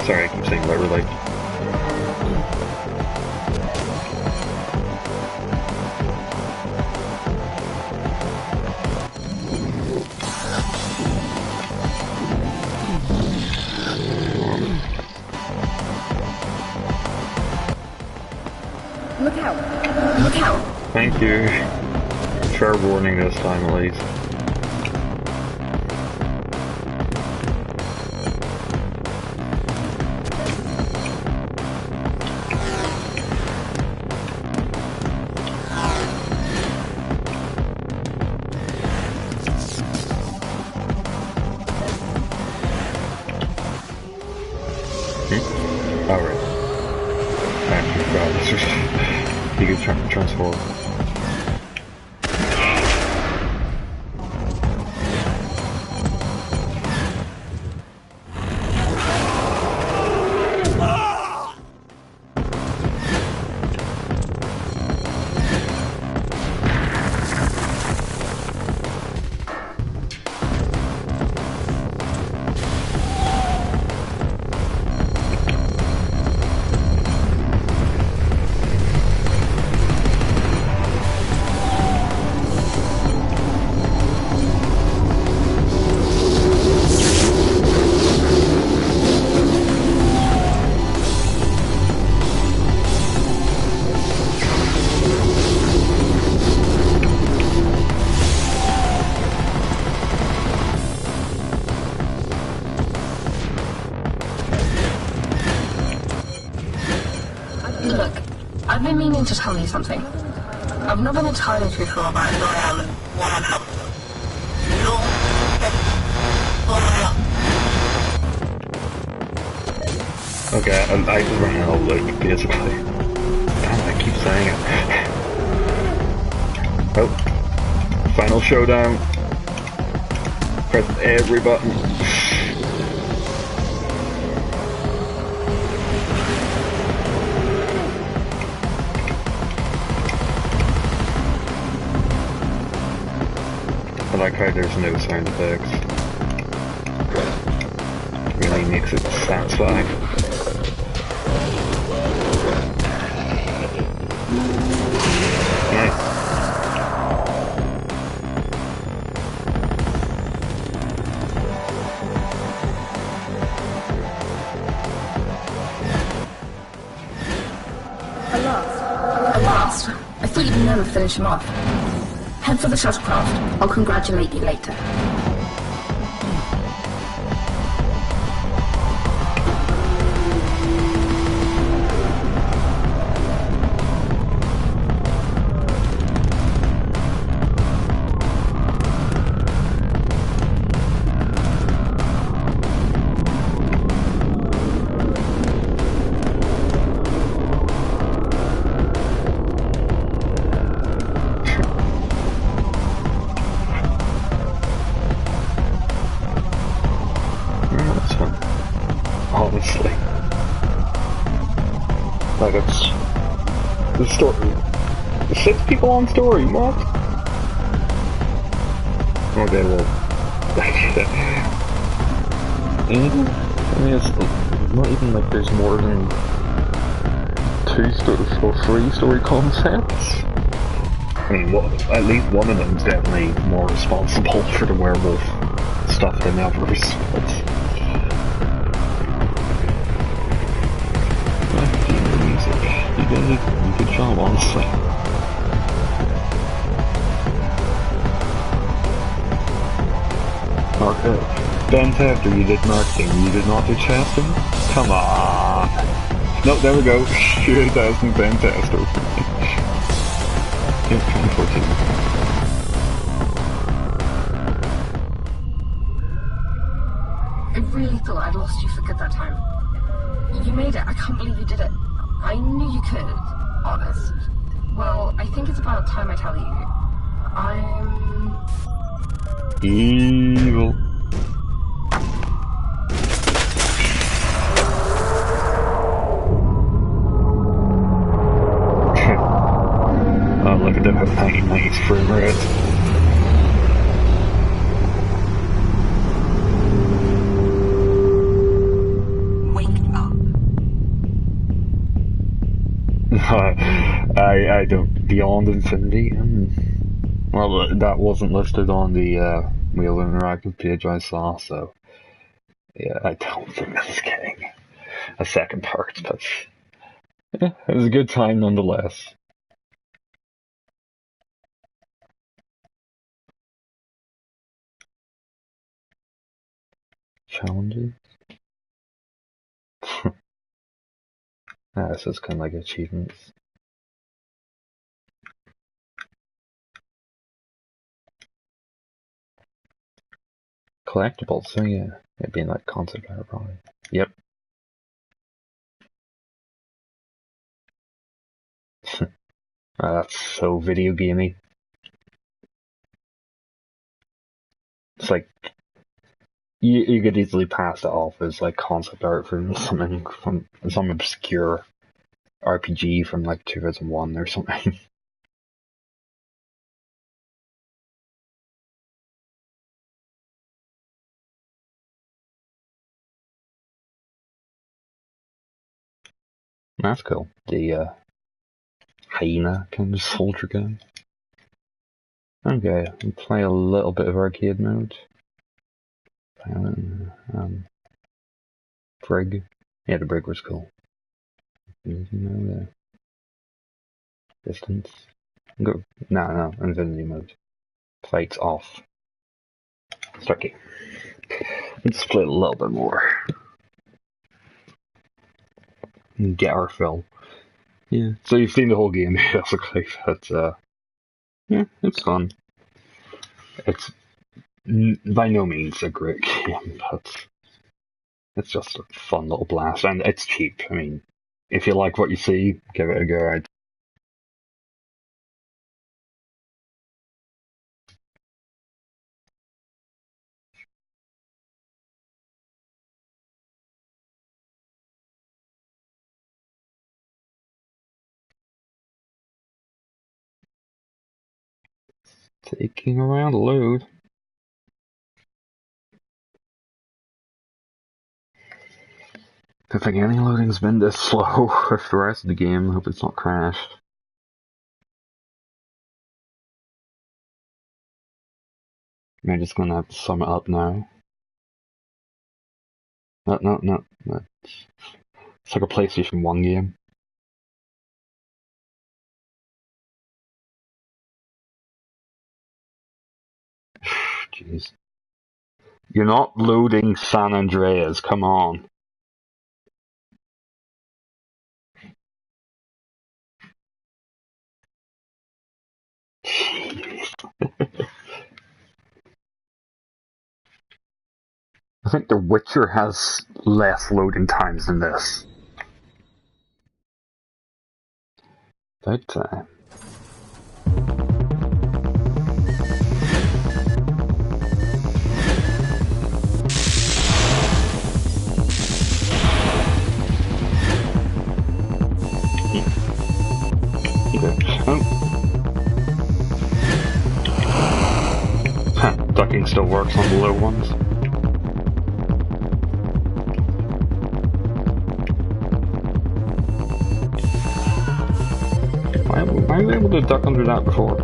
[SPEAKER 1] Sorry, I keep saying literally.
[SPEAKER 2] Look out! Look out!
[SPEAKER 1] Thank you. Fair warning this time, at least. Alright. He could transform.
[SPEAKER 2] Look, I've been meaning to tell you something. I've not been entirely truthful about who I am.
[SPEAKER 1] Okay, I just ran out of loot, basically. Damn, I keep saying it. Oh, final showdown. Press every button. I like how there's no sound effects. Really makes it satisfying. Nice.
[SPEAKER 2] At last. I thought you'd never finish him off. Head for the shuttlecraft. I'll congratulate you later.
[SPEAKER 1] Honestly. Like, it's... the story... 6 people on story, what? Okay, well... I mean, it's not even like there's more than 2 or 3 story concepts. I mean, at least one of them is definitely more responsible for the werewolf stuff than others, but... You did a good job, honestly. Bent after you did marketing, you did not do testing? Come on! No, there we go. 2000 bent test over. Yeah, 2014.
[SPEAKER 2] I really thought I'd lost you for good that time. You made it. I can't believe you did it. I knew you could, honest. Well, I think it's about time I tell you. I'm...
[SPEAKER 1] evil. Oh, look at them with tiny, nice frame rate. I don't... Beyond Infinity? Well, that wasn't listed on the Wheel Interactive page I saw, so... Yeah, I don't think that's getting a second part, but... Yeah, it was a good time nonetheless. Challenges? This is kind of like achievements. Collectibles, so yeah. It'd be in like concept art probably. Yep. That's so video gamey. It's like you could easily pass it off as like concept art from something from some obscure RPG from like 2001 or something. That's cool. The hyena kind of soldier guy. Okay, we'll play a little bit of arcade mode. Brig. Yeah, the brig was cool. You know, the distance. Go. No, infinity mode. Fights off. Start game. Let's play a little bit more. Get our fill. Yeah. So you've seen the whole game basically, but yeah, it's fun. It's by no means a great game, but it's just a fun little blast, and it's cheap. I mean, if you like what you see, give it a go. Taking around a load. Don't think any loading's been this slow with the rest of the game. Hope it's not crashed. I'm just gonna have to sum it up now. No. It's like a PlayStation 1 game. Jeez. You're not loading San Andreas, come on. Jeez. I think The Witcher has less loading times than this. About time. Ducking still works on the low ones. Why were we able to duck under that before?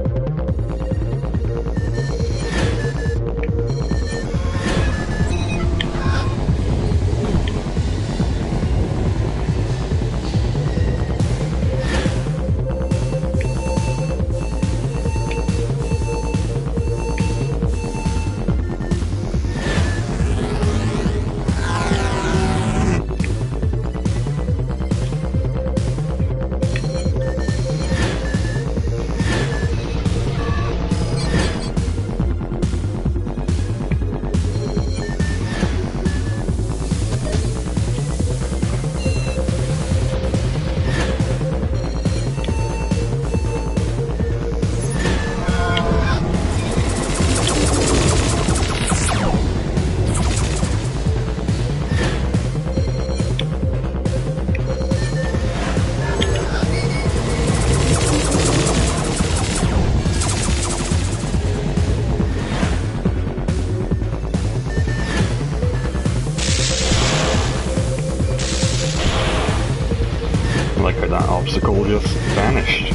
[SPEAKER 1] Like how that obstacle just vanished.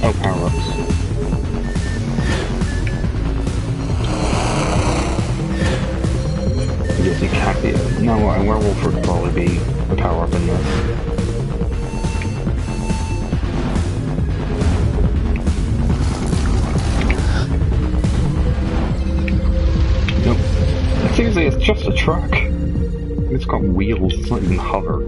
[SPEAKER 1] Oh, power-ups. I guess you can't be... No, a werewolf would probably be a power-up in this. Seriously, it's just a truck. It's got wheels, it's not even hover.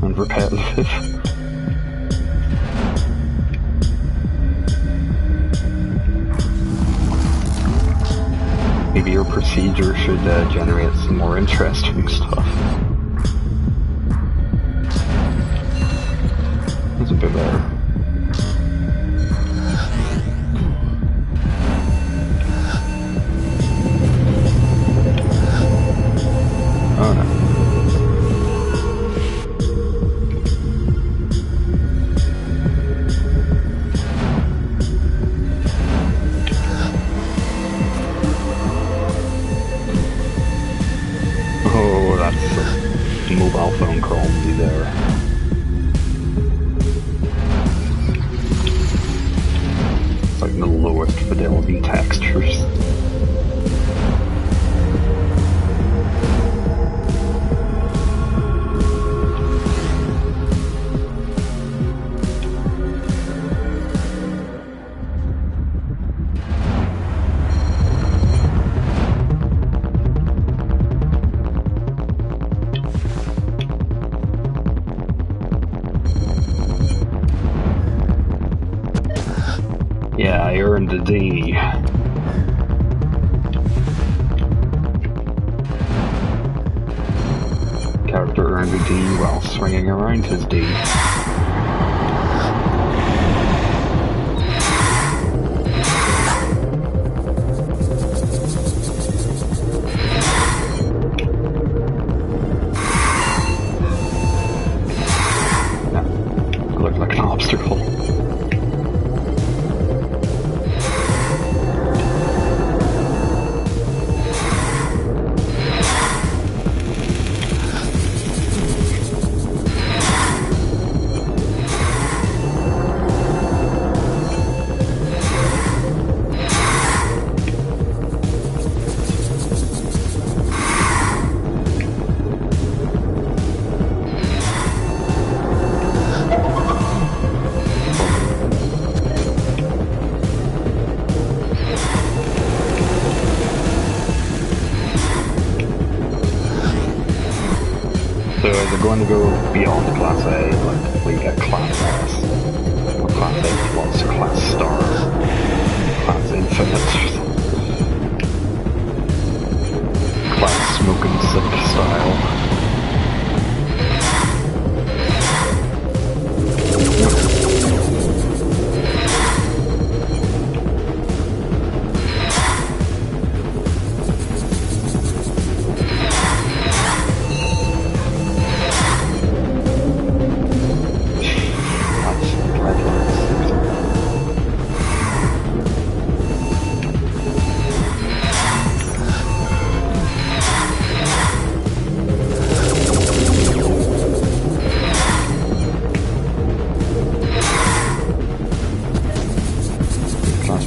[SPEAKER 1] And repetitive. Maybe your procedure should generate some more interesting stuff. That's a bit better. Oh no. mobile phone quality there. It's like the lowest fidelity textures. Yeah, I earned a D. Character earned a D while swinging around his D. Yeah, it looked like an obstacle. So is it going to go beyond Class A, like where you get Class S, or Class A plus, Class Star, Class Infinite, Class Smoking Sick style?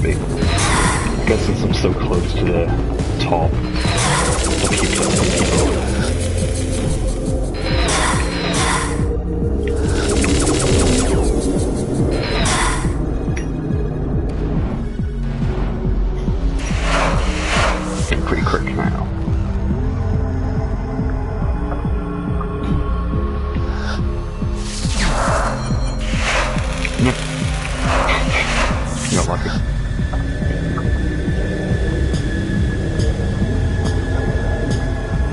[SPEAKER 1] I guess since I'm so close to the top, I'll keep that. Getting pretty quick now. Got lucky.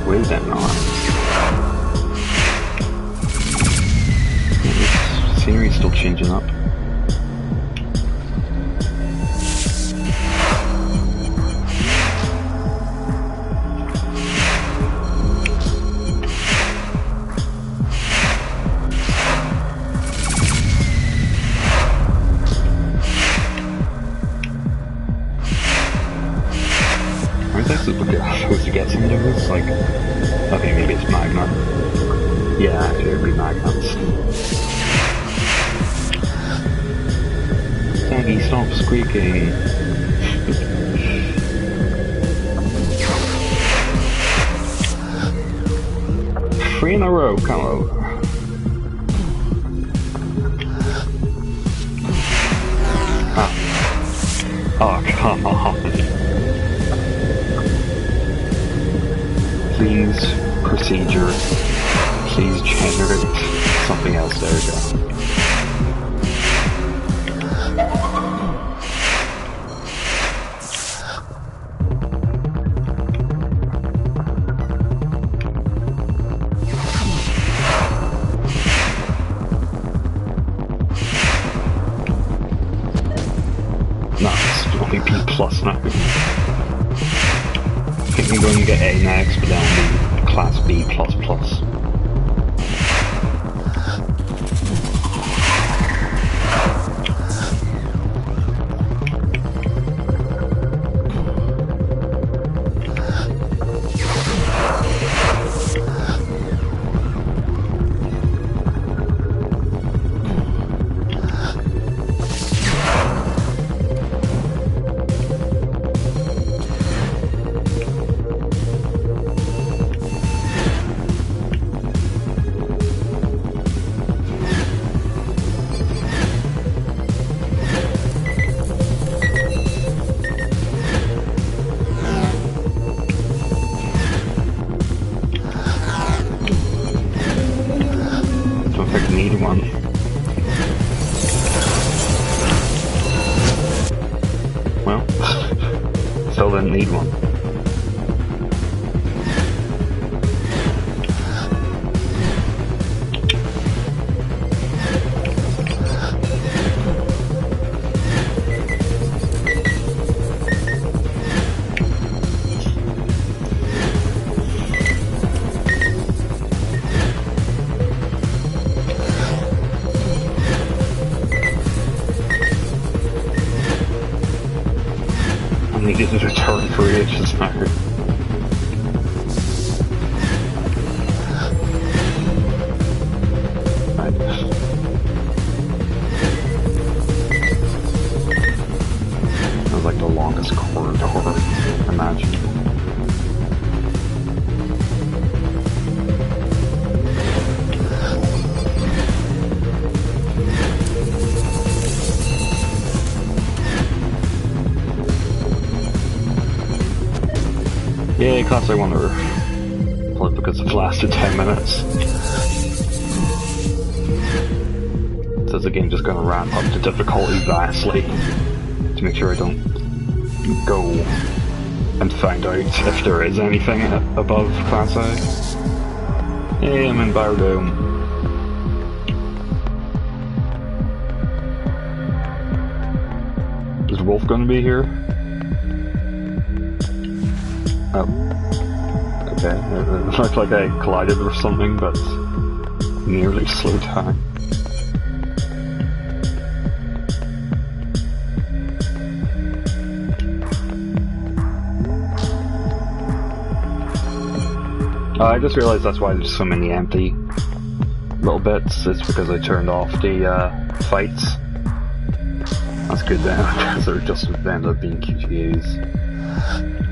[SPEAKER 1] Where's that arm? The scenery's still changing up. Where's that supposed to get some of this? Like, okay, maybe it's magma. Yeah, actually it'd be magnets. Saggy, stop squeaking. 3 in a row, come over. Ah. Oh, come on. Please, procedure. Please generate something else. There we go. No, it's only B plus now. I think I'm going to get A next, but then be Class B plus plus. need one. Well, still didn't need one. Needed to return for ages now. Right. That was like the longest corridor imagined. Yeah, class I wonder. Probably because it lasted 10 minutes. Says the game just gonna ramp up the difficulty vastly to make sure I don't go and find out if there is anything above class I. Yeah, I'm in Biodome. Is Wolf gonna be here? Oh. Okay, it looked like I collided with something, but nearly slowed down. I just realized that's why there's so many empty little bits. It's because I turned off the fights. That's good then, because there just ended up being QTAs.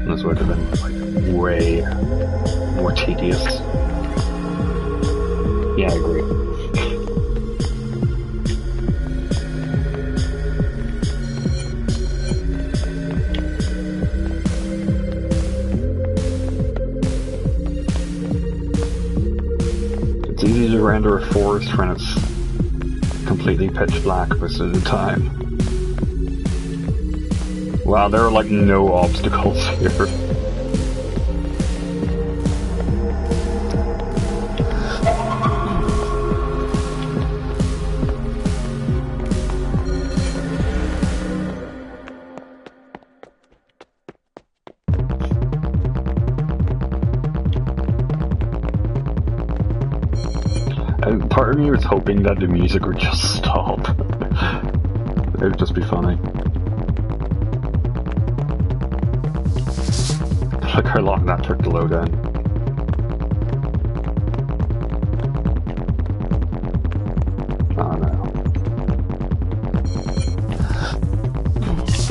[SPEAKER 1] This would have been like way more tedious. Yeah, I agree. It's easy to render a forest when it's completely pitch black most of the time. Wow, there are like no obstacles here. And part of me was hoping that the music would just stop. It would just be funny. Look how long that took to load in. Oh no.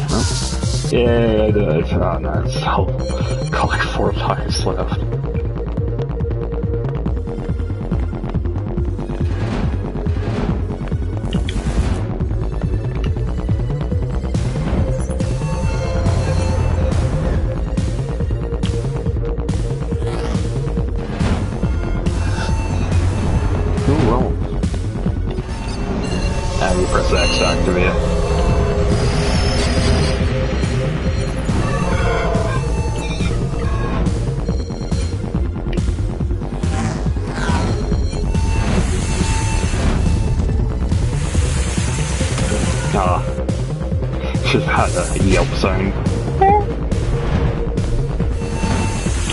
[SPEAKER 1] No? Yeah, I did. Oh no, it's still got like 4 lives left. You press X to activate it. Ah, should have had a yelp sound.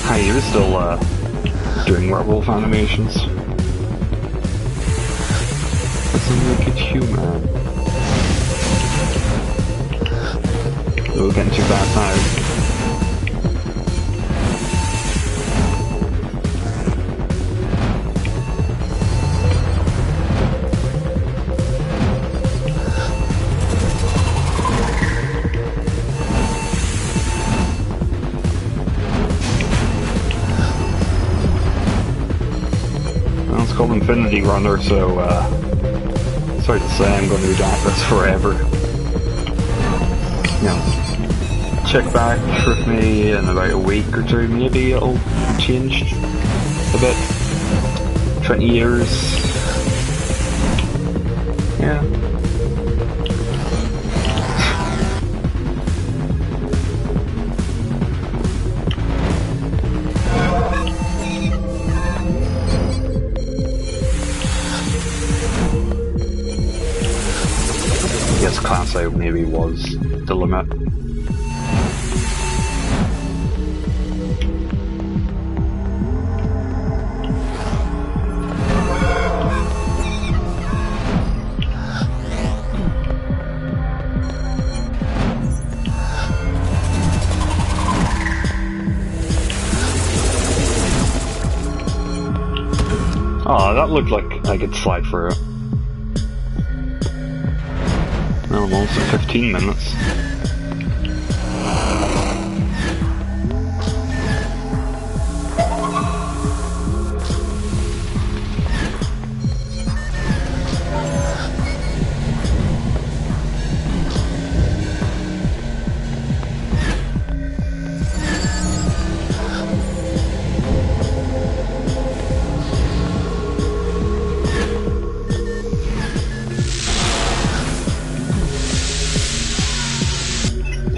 [SPEAKER 1] Hi, you're still doing werewolf animations. Look at you, man. We're getting too fast now. Well, it's called Infinity Runner, so sorry to say, I'm going to be doing this forever. You know, check back with me in about a week or two, maybe it'll change a bit. 20 years, Yeah. Yes, Class A maybe was the limit. Oh, that looked like I could slide through it. Almost 15 minutes.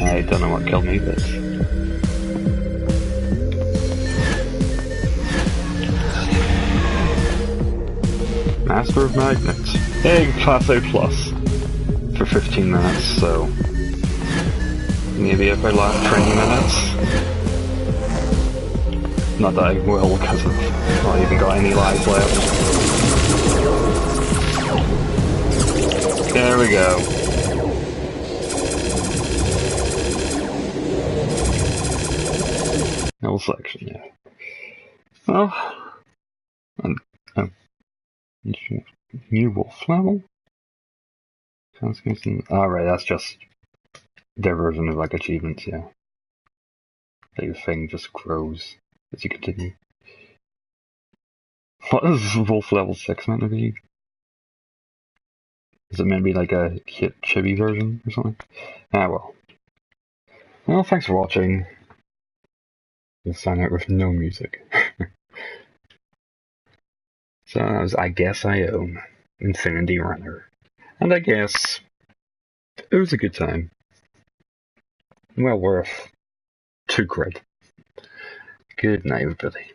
[SPEAKER 1] I don't know what killed me, but... Master of Magnets. Hey, Class A Plus. For 15 minutes, so... Maybe if I last 20 minutes. Not that I will, because I've not even got any lives left. There we go. Whole section, yeah. Well, new wolf level? Alright, that's just their version of like achievements, yeah. Like the thing just grows as you continue. What is wolf level 6 meant to be? Is it meant to be like a chibi version or something? Ah well. Well, thanks for watching. We'll sign out with no music. So that was I Guess I Own Infinity Runner. And I guess it was a good time. Well worth 2 quid. Good night, everybody.